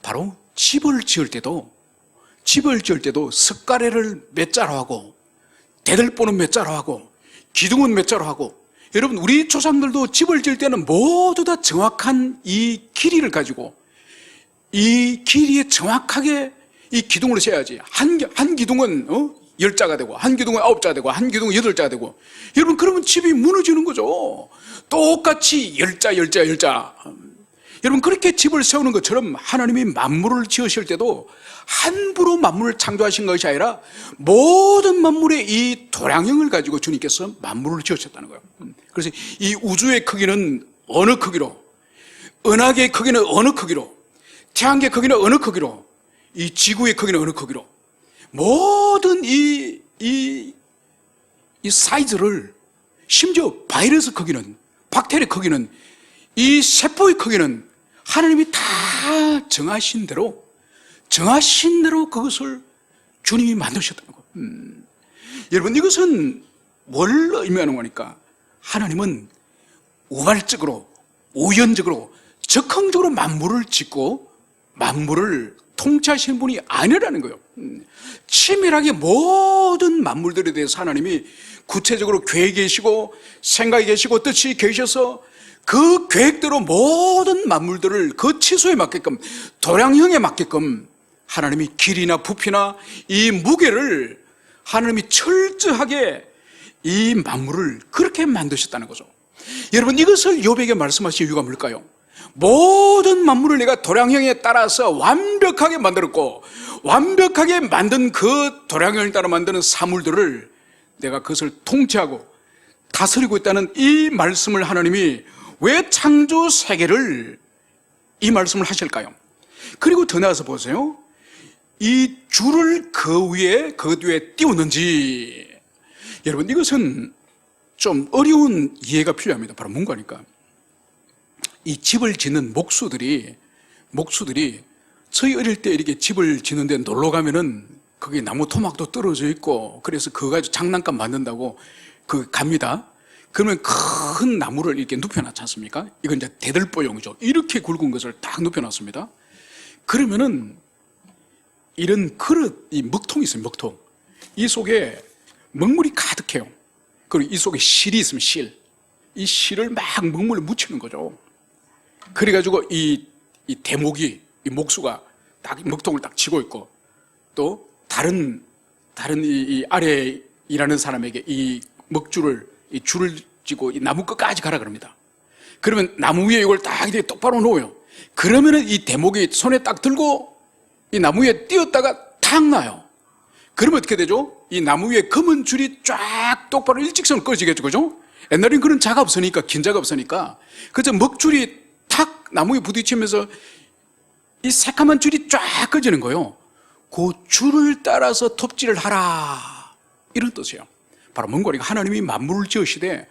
바로 집을 지을 때도 석가래를 몇 자로 하고 대들보는 몇 자로 하고 기둥은 몇 자로 하고, 여러분, 우리 조상들도 집을 지을 때는 모두 다 정확한 이 길이를 가지고 이 길이에 정확하게 이 기둥을 세야지. 한 기둥은 10자가 되고, 한 기둥은 9자가 되고, 한 기둥은 8자가 되고, 여러분, 그러면 집이 무너지는 거죠. 똑같이 10자. 여러분, 그렇게 집을 세우는 것처럼 하나님이 만물을 지으실 때도 함부로 만물을 창조하신 것이 아니라 모든 만물의 이 도량형을 가지고 주님께서 만물을 지으셨다는 거예요. 그래서 이 우주의 크기는 어느 크기로, 은하계의 크기는 어느 크기로, 태양계의 크기는 어느 크기로, 이 지구의 크기는 어느 크기로, 모든 이 사이즈를, 심지어 바이러스 크기는, 박테리아 크기는, 이 세포의 크기는 하나님이 다 정하신 대로 그것을 주님이 만드셨다는 거예요. 여러분, 이것은 뭘 의미하는 거니까, 하나님은 우발적으로, 우연적으로, 적극적으로 만물을 짓고 만물을 통치하시는 분이 아니라는 거예요. 치밀하게 모든 만물들에 대해서 하나님이 구체적으로 계획이 계시고 생각이 계시고 뜻이 계셔서 그 계획대로 모든 만물들을 그 치수에 맞게끔, 도량형에 맞게끔 하나님이 길이나 부피나 이 무게를 하나님이 철저하게 이 만물을 그렇게 만드셨다는 거죠. 여러분, 이것을 욥에게 말씀하신 이유가 뭘까요? 모든 만물을 내가 도량형에 따라서 완벽하게 만들었고, 완벽하게 만든 그 도량형을 따라 만드는 사물들을 내가 그것을 통치하고 다스리고 있다는 이 말씀을 하나님이 왜 창조 세계를 이 말씀을 하실까요? 그리고 더 나아가서 보세요. 이 줄을 그 뒤에 띄웠는지. 여러분, 이것은 좀 어려운 이해가 필요합니다. 바로 뭔가니까, 이 집을 짓는 목수들이 저희 어릴 때 이렇게 집을 짓는데 놀러 가면은 거기 나무 토막도 떨어져 있고, 그래서 그거 가지고 장난감 만든다고 갑니다. 그러면 큰 나무를 이렇게 눕혀놨지 않습니까? 이건 이제 대들보용이죠. 이렇게 굵은 것을 딱 눕혀놨습니다. 그러면은 이런 그릇, 이 먹통이 있어요. 먹통. 이 속에 먹물이 가득해요. 그리고 이 속에 실이 있으면 이 실을 막 먹물에 묻히는 거죠. 그래가지고 이 대목이, 이 목수가 딱 먹통을 딱 쥐고 있고, 또 다른 이 아래에 일하는 사람에게 이 먹줄을, 이 줄을 쥐고 이 나무 끝까지 가라 그럽니다. 그러면 나무 위에 이걸 딱 이렇게 똑바로 놓아요. 그러면은 이 대목이 손에 딱 들고 이 나무 위에 띄었다가 탁 놔요. 그러면 어떻게 되죠? 이 나무 위에 검은 줄이 쫙 똑바로 일직선으로 꺼지겠죠, 그죠? 옛날엔 그런 자가 없으니까, 긴 자가 없으니까, 그저 먹줄이 탁 나무에 부딪히면서 이 새까만 줄이 쫙 꺼지는 거예요. 그 줄을 따라서 톱질을 하라, 이런 뜻이에요. 바로 뭔가 하나님이 만물을 지으시되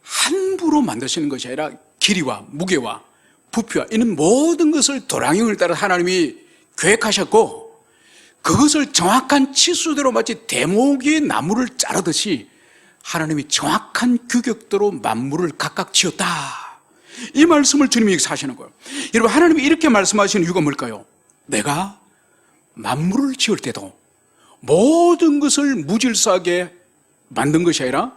함부로 만드시는 것이 아니라 길이와 무게와 부피와 이런 모든 것을 도량형을 따라 하나님이 계획하셨고, 그것을 정확한 치수대로 마치 대목이 나무를 자르듯이 하나님이 정확한 규격대로 만물을 각각 지었다, 이 말씀을 주님이 여기서 하시는 거예요. 여러분, 하나님이 이렇게 말씀하시는 이유가 뭘까요? 내가 만물을 지을 때도 모든 것을 무질서하게 만든 것이 아니라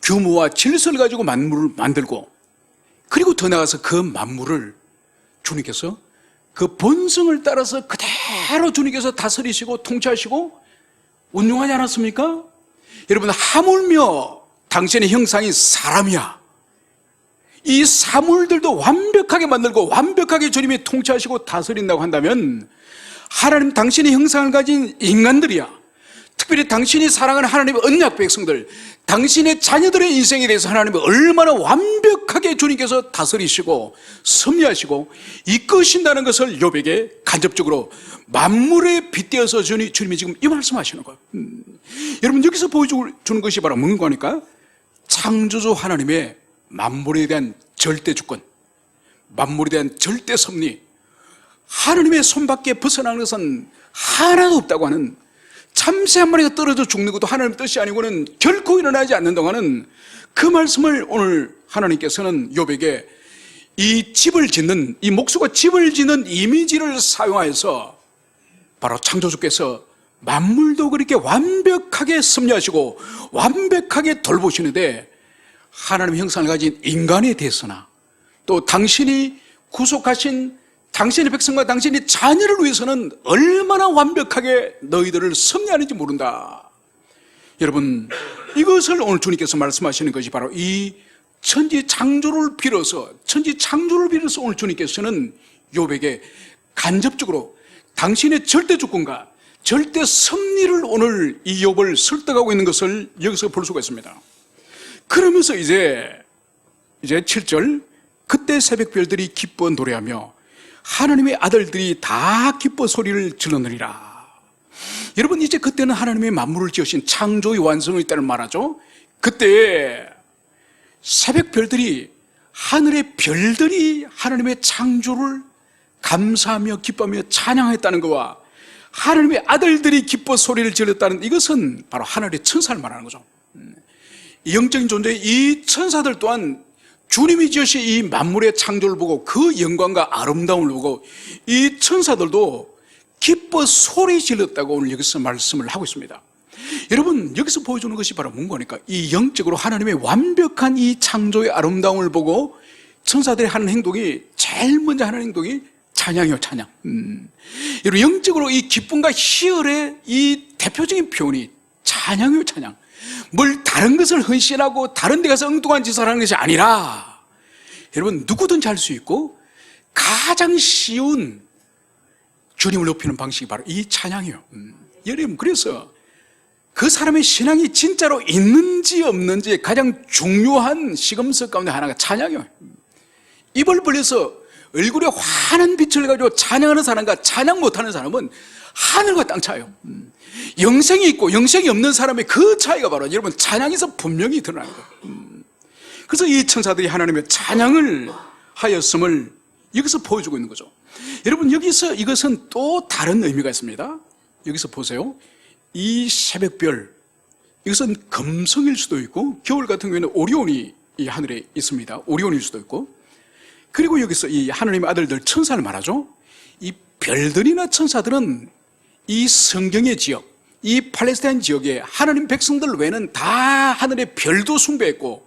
규모와 질서를 가지고 만물을 만들고, 그리고 더 나아가서 그 만물을 주님께서 그 본성을 따라서 그대로 주님께서 다스리시고 통치하시고 운용하지 않았습니까? 여러분, 하물며 당신의 형상이 사람이야. 이 사물들도 완벽하게 만들고 완벽하게 주님이 통치하시고 다스린다고 한다면, 하나님 당신의 형상을 가진 인간들이야, 특별히 당신이 사랑하는 하나님의 언약 백성들, 당신의 자녀들의 인생에 대해서 하나님이 얼마나 완벽하게 주님께서 다스리시고 섭리하시고 이끄신다는 것을 욥에게 간접적으로 만물에 빗대어서 주님이 지금 이 말씀하시는 거예요. 여러분, 여기서 보여주는 것이 바로 뭔가 하니까, 창조주 하나님의 만물에 대한 절대 주권, 만물에 대한 절대 섭리, 하나님의 손밖에 벗어나는 것은 하나도 없다고 하는, 참새 한 마리가 떨어져 죽는 것도 하나님의 뜻이 아니고는 결코 일어나지 않는 동안은, 그 말씀을 오늘 하나님께서는 욥에게 이 집을 짓는, 이 목수가 집을 짓는 이미지를 사용하여서 바로 창조주께서 만물도 그렇게 완벽하게 섭리하시고 완벽하게 돌보시는데 하나님의 형상을 가진 인간에 대해서나 또 당신이 구속하신 당신의 백성과 당신의 자녀를 위해서는 얼마나 완벽하게 너희들을 섭리하는지 모른다. 여러분, 이것을 오늘 주님께서 말씀하시는 것이 바로 이 천지 창조를 빌어서 오늘 주님께서는 욥에게 간접적으로 당신의 절대 주권과 절대 섭리를 오늘 이 욥을 설득하고 있는 것을 여기서 볼 수가 있습니다. 그러면서 이제 7절, 그때 새벽별들이 기뻐 노래하며 하나님의 아들들이 다 기뻐 소리를 질러느리라. 여러분, 이제 그때는 하나님의 만물을 지으신 창조의 완성이 있다는 말하죠. 그때 새벽별들이, 하늘의 별들이 하나님의 창조를 감사하며 기뻐하며 찬양했다는 것과 하나님의 아들들이 기뻐 소리를 질렀다는 이것은 바로 하늘의 천사를 말하는 거죠. 영적인 존재의 이 천사들 또한 주님이 지으신 이 만물의 창조를 보고 그 영광과 아름다움을 보고 이 천사들도 기뻐 소리 질렀다고 오늘 여기서 말씀을 하고 있습니다. 여러분, 여기서 보여주는 것이 바로 뭔가니까 이 영적으로 하나님의 완벽한 이 창조의 아름다움을 보고 천사들이 하는 행동이, 제일 먼저 하는 행동이 찬양이요, 찬양. 여러분, 영적으로 이 기쁨과 희열의 이 대표적인 표현이 찬양이요, 찬양. 뭘 다른 것을 헌신하고 다른 데 가서 엉뚱한 짓을 하는 것이 아니라, 여러분, 누구든지 할 수 있고 가장 쉬운 주님을 높이는 방식이 바로 이 찬양이에요. 여러분, 그래서 그 사람의 신앙이 진짜로 있는지 없는지 가장 중요한 시금석 가운데 하나가 찬양이에요. 입을 벌려서 얼굴에 환한 빛을 가지고 찬양하는 사람과 찬양 못하는 사람은 하늘과 땅 차이요. 영생이 있고 영생이 없는 사람의 그 차이가 바로 여러분 찬양에서 분명히 드러나는 거예요. 그래서 이 천사들이 하나님의 찬양을 하였음을 여기서 보여주고 있는 거죠. 여러분, 여기서 이것은 또 다른 의미가 있습니다. 여기서 보세요. 이 새벽별, 이것은 금성일 수도 있고 겨울 같은 경우에는 오리온이 이 하늘에 있습니다. 오리온일 수도 있고, 그리고 여기서 이 하나님의 아들들 천사를 말하죠. 이 별들이나 천사들은 이 성경의 지역, 이 팔레스타인 지역에 하나님 백성들 외에는 다 하늘의 별도 숭배했고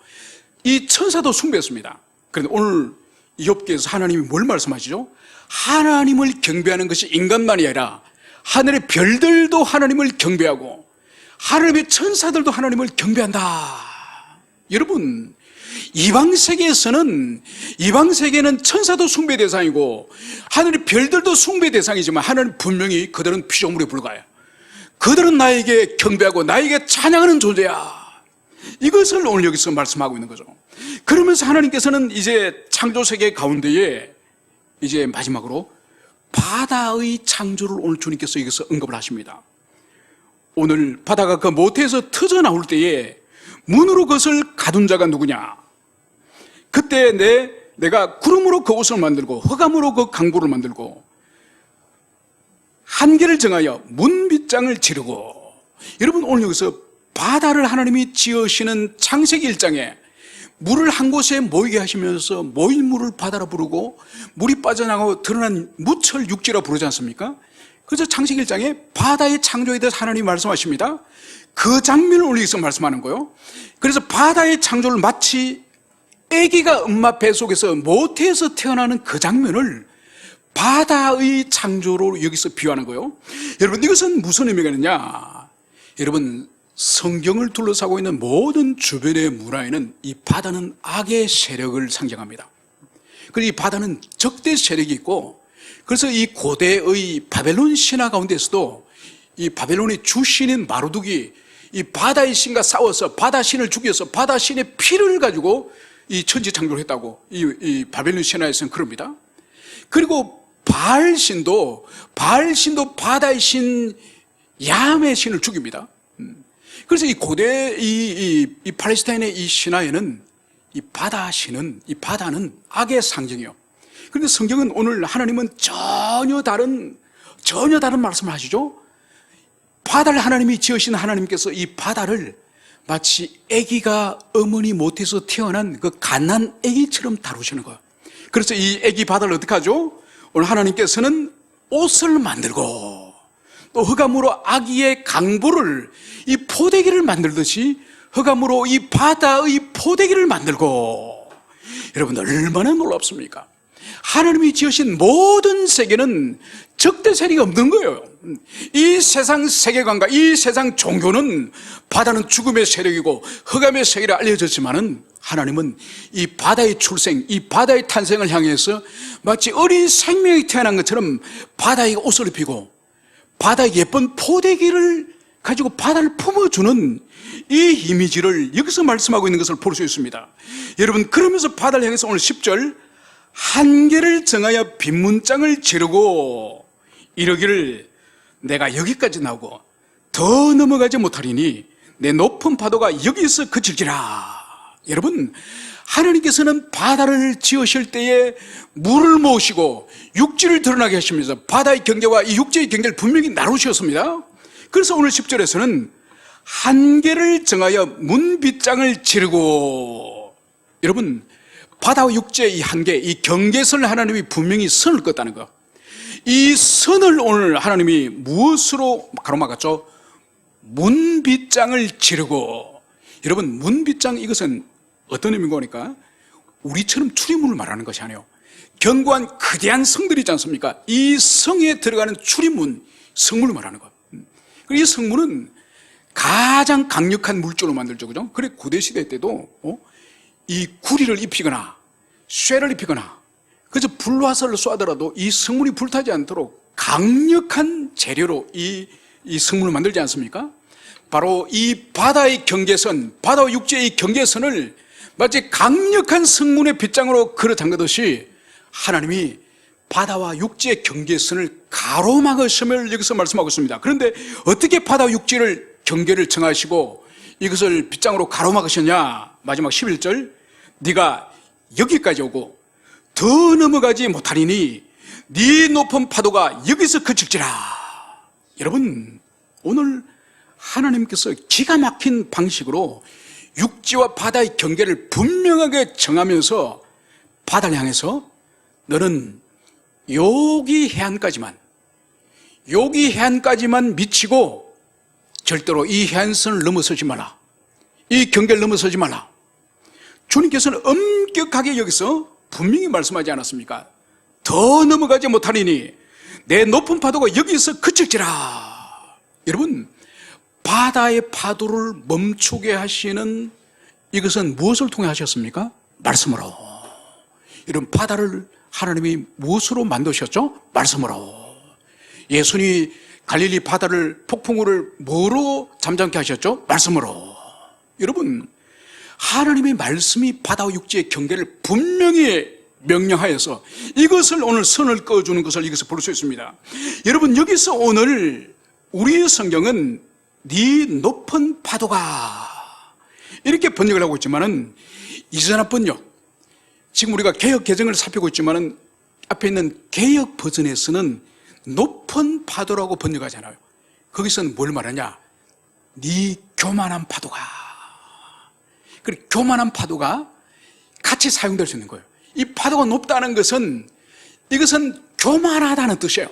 이 천사도 숭배했습니다. 그런데 오늘 욥기에서 하나님이 뭘 말씀하시죠? 하나님을 경배하는 것이 인간만이 아니라 하늘의 별들도 하나님을 경배하고 하늘의 천사들도 하나님을 경배한다. 여러분, 이방 세계는 천사도 숭배 대상이고 하늘의 별들도 숭배 대상이지만 하나님 분명히 그들은 피조물에 불과해요. 그들은 나에게 경배하고 나에게 찬양하는 존재야. 이것을 오늘 여기서 말씀하고 있는 거죠. 그러면서 하나님께서는 이제 창조 세계 가운데에 이제 마지막으로 바다의 창조를 오늘 주님께서 여기서 언급을 하십니다. 오늘 바다가 그 모태에서 터져 나올 때에 문으로 그것을 가둔 자가 누구냐? 그때 내가 구름으로 그 옷을 만들고 흑암으로 그 강보를 만들고 한계를 정하여 문빗장을 지르고. 여러분, 오늘 여기서 바다를 하나님이 지으시는 창세기 1장에 물을 한 곳에 모이게 하시면서 모인 물을 바다라 부르고 물이 빠져나가고 드러난 무철 육지라 부르지 않습니까? 그래서 창세기 1장에 바다의 창조에 대해서 하나님이 말씀하십니다. 그 장면을 오늘 여기서 말씀하는 거예요. 그래서 바다의 창조를 마치 아기가 엄마 뱃속에서 모태에서 태어나는 그 장면을 바다의 창조로 여기서 비유하는 거예요. 여러분, 이것은 무슨 의미가 있느냐? 여러분, 성경을 둘러싸고 있는 모든 주변의 문화에는 이 바다는 악의 세력을 상징합니다. 그리고 이 바다는 적대 세력이 있고, 그래서 이 고대의 바벨론 신화 가운데서도 이 바벨론의 주신인 마르둑이 이 바다의 신과 싸워서 바다 신을 죽여서 바다 신의 피를 가지고 이 천지 창조를 했다고 이 바벨론 신화에서는 그럽니다. 그리고 바알 신도 바다의 신 야의 신을 죽입니다. 그래서 이 고대 이 팔레스타인의 이 신화에는 이 바다는 악의 상징이에요. 그런데 성경은 오늘 하나님은 전혀 다른 말씀을 하시죠. 바다를 하나님이 지으신 하나님께서 이 바다를 마치 아기가 어머니 못에서 태어난 그 갓난 아기처럼 다루시는 거예요. 그래서 이 애기 바다를 어떻게 하죠? 오늘 하나님께서는 옷을 만들고 또 흑암으로 아기의 강보를, 이 포대기를 만들듯이 흑암으로 이 바다의 포대기를 만들고, 여러분 얼마나 놀랍습니까? 하나님이 지으신 모든 세계는 적대 세력이 없는 거예요. 이 세상 세계관과 이 세상 종교는 바다는 죽음의 세력이고 흑암의 세계로 알려졌지만은, 하나님은 이 바다의 출생, 이 바다의 탄생을 향해서 마치 어린 생명이 태어난 것처럼 바다에 옷을 입히고 바다의 예쁜 포대기를 가지고 바다를 품어주는 이 이미지를 여기서 말씀하고 있는 것을 볼 수 있습니다. 여러분, 그러면서 바다를 향해서 오늘 10절, 한계를 정하여 빈문장을 지르고 이러기를, 내가 여기까지 나오고 더 넘어가지 못하리니 내 높은 파도가 여기서 그칠지라. 여러분, 하나님께서는 바다를 지으실 때에 물을 모으시고 육지를 드러나게 하시면서 바다의 경계와 이 육지의 경계를 분명히 나누셨습니다. 그래서 오늘 10절에서는 한계를 정하여 문빗장을 지르고, 여러분, 바다와 육지의 이 한계, 이 경계선을 하나님이 분명히 선을 껐다는 거. 이 선을 오늘 하나님이 무엇으로 가로막았죠? 문빗장을 지르고. 여러분, 문빗장, 이것은 어떤 의미인가 하니까 우리처럼 출입문을 말하는 것이 아니에요. 견고한 거대한 성들이 있지 않습니까? 이 성에 들어가는 출입문, 성문을 말하는 거. 그리고 이 성문은 가장 강력한 물줄로 만들죠, 그죠? 그래, 고대시대 때도 이 구리를 입히거나 쇠를 입히거나, 그래서 불화살을 쏘더라도 이 성문이 불타지 않도록 강력한 재료로 이 성문을 만들지 않습니까? 바로 이 바다의 경계선, 바다와 육지의 경계선을 마치 강력한 성문의 빗장으로 걸어 잠그듯이 하나님이 바다와 육지의 경계선을 가로막으심을 여기서 말씀하고 있습니다. 그런데 어떻게 바다와 육지를 경계를 정하시고 이것을 빗장으로 가로막으셨냐? 마지막 11절, 네가 여기까지 오고 더 넘어가지 못하리니 네 높은 파도가 여기서 그칠지라. 여러분, 오늘 하나님께서 기가 막힌 방식으로 육지와 바다의 경계를 분명하게 정하면서 바다를 향해서 너는 여기 해안까지만 미치고 절대로 이 해안선을 넘어서지 마라, 이 경계를 넘어서지 마라. 주님께서는 엄격하게 여기서 분명히 말씀하지 않았습니까? 더 넘어가지 못하리니 내 높은 파도가 여기서 그칠지라. 여러분, 바다의 파도를 멈추게 하시는 이것은 무엇을 통해 하셨습니까? 말씀으로. 여러분, 바다를 하나님이 무엇으로 만드셨죠? 말씀으로. 예수님이 갈릴리 바다를, 폭풍우를 뭐로 잠잠케 하셨죠? 말씀으로. 여러분, 하나님의 말씀이 바다와 육지의 경계를 분명히 명령하여서 이것을 오늘 선을 꺼주는 것을 여기서 볼 수 있습니다. 여러분, 여기서 오늘 우리의 성경은 네 높은 파도가 이렇게 번역을 하고 있지만은 이전한 번역, 지금 우리가 개역 개정을 살피고 있지만은 앞에 있는 개역 버전에서는 높은 파도라고 번역하잖아요. 거기서는 뭘 말하냐? 네 교만한 파도가. 그 교만한 파도가 같이 사용될 수 있는 거예요. 이 파도가 높다는 것은 이것은 교만하다는 뜻이에요.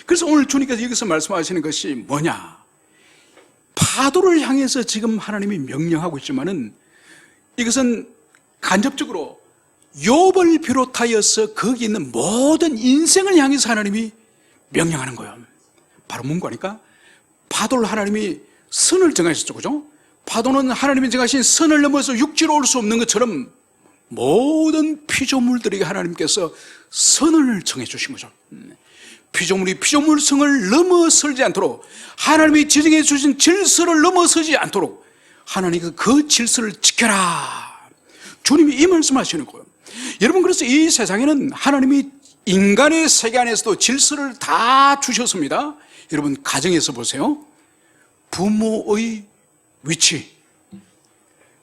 그래서 오늘 주님께서 여기서 말씀하시는 것이 뭐냐? 파도를 향해서 지금 하나님이 명령하고 있지만은 이것은 간접적으로 욥을 비롯하여서 거기 있는 모든 인생을 향해서 하나님이 명령하는 거예요. 바로 뭔가니까 파도를 하나님이 선을 정하셨죠, 그죠? 파도는 하나님이 정하신 선을 넘어서 육지로 올 수 없는 것처럼 모든 피조물들에게 하나님께서 선을 정해 주신 거죠. 피조물이 피조물성을 넘어서지 않도록, 하나님이 지정해 주신 질서를 넘어서지 않도록 하나님께서 그 질서를 지켜라. 주님이 이 말씀하시는 거예요. 여러분, 그래서 이 세상에는 하나님이 인간의 세계 안에서도 질서를 다 주셨습니다. 여러분, 가정에서 보세요. 부모의 위치,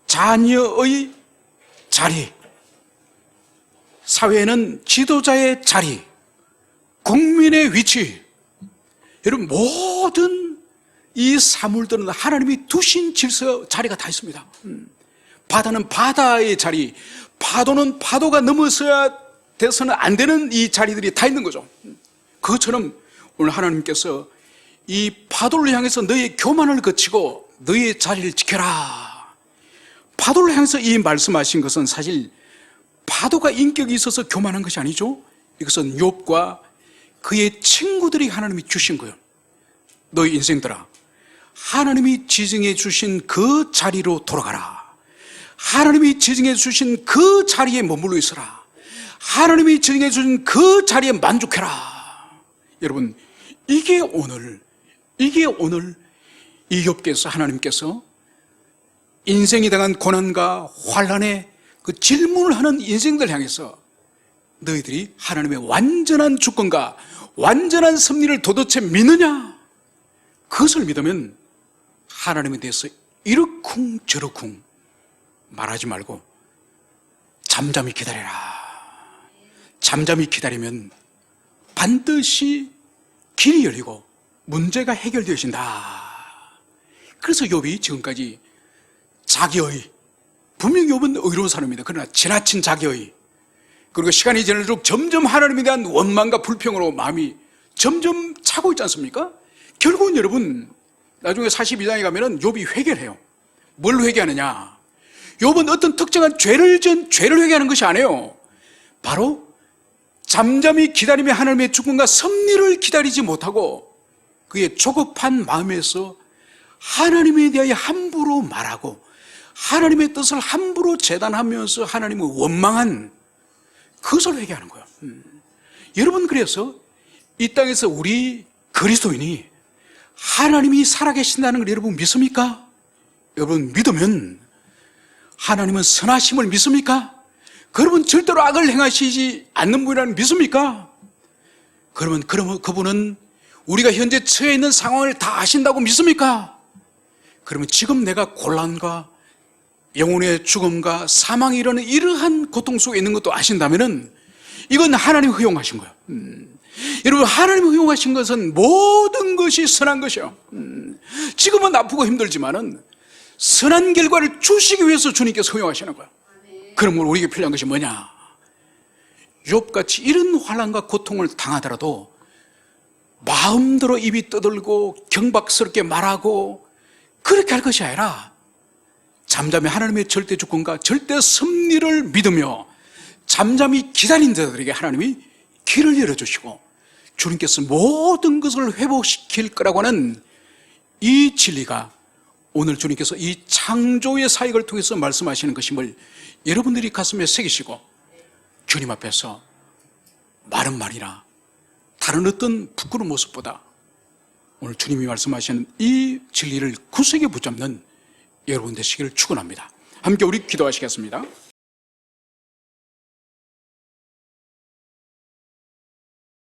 자녀의 자리, 사회는 지도자의 자리, 국민의 위치. 여러분, 모든 이 사물들은 하나님이 두신 질서, 자리가 다 있습니다. 바다는 바다의 자리, 파도는 파도가 넘어서야 돼서는 안 되는 이 자리들이 다 있는 거죠. 그것처럼 오늘 하나님께서 이 파도를 향해서 너의 교만을 거치고 너의 자리를 지켜라. 파도를 향해서 이 말씀하신 것은 사실 파도가 인격이 있어서 교만한 것이 아니죠. 이것은 욥과 그의 친구들이 하나님이 주신 거예요. 너의 인생들아, 하나님이 지정해 주신 그 자리로 돌아가라. 하나님이 지정해 주신 그 자리에 머물러 있어라. 하나님이 지정해 주신 그 자리에 만족해라. 여러분, 이게 오늘 이 욥께서 하나님께서 인생이 당한 고난과 환난에 그 질문을 하는 인생들 향해서 너희들이 하나님의 완전한 주권과 완전한 섭리를 도대체 믿느냐? 그것을 믿으면 하나님에 대해서 이러쿵 저러쿵 말하지 말고 잠잠히 기다려라. 잠잠히 기다리면 반드시 길이 열리고 문제가 해결되어진다. 그래서 욥이 지금까지 자기의, 분명히 욥은 의로운 사람입니다. 그러나 지나친 자기의, 그리고 시간이 지날수록 점점 하나님에 대한 원망과 불평으로 마음이 점점 차고 있지 않습니까? 결국은 여러분, 나중에 42장에 가면은 욥이 회개를 해요. 뭘 회개하느냐? 욥은 어떤 특정한 죄를 회개하는 것이 아니에요. 바로 잠잠히 기다리며 하나님의 주권과 섭리를 기다리지 못하고 그의 조급한 마음에서 하나님에 대하여 함부로 말하고 하나님의 뜻을 함부로 재단하면서 하나님을 원망한 그것을 회개하는 거예요. 여러분, 그래서 이 땅에서 우리 그리스도인이 하나님이 살아계신다는 걸 여러분 믿습니까? 여러분 믿으면 하나님은 선하심을 믿습니까? 그러면 절대로 악을 행하시지 않는 분이라는 믿습니까? 그러면 그분은 우리가 현재 처해 있는 상황을 다 아신다고 믿습니까? 그러면 지금 내가 곤란과 영혼의 죽음과 사망이 이르는 이러한 고통 속에 있는 것도 아신다면은 이건 하나님이 허용하신 거예요. 여러분, 하나님이 허용하신 것은 모든 것이 선한 것이에요. 지금은 아프고 힘들지만은 선한 결과를 주시기 위해서 주님께서 허용하시는 거예요. 그러면 우리에게 필요한 것이 뭐냐? 욥같이 이런 환난과 고통을 당하더라도 마음대로 입이 떠들고 경박스럽게 말하고 그렇게 할 것이 아니라 잠잠히 하나님의 절대 주권과 절대 섭리를 믿으며 잠잠히 기다린 자들에게 하나님이 길을 열어주시고 주님께서 모든 것을 회복시킬 거라고 하는 이 진리가 오늘 주님께서 이 창조의 사역을 통해서 말씀하시는 것임을 여러분들이 가슴에 새기시고 주님 앞에서 말은 말이나 다른 어떤 부끄러운 모습보다 오늘 주님이 말씀하시는 이 진리를 구석에 붙잡는 여러분 되시기를 축원합니다. 함께 우리 기도하시겠습니다.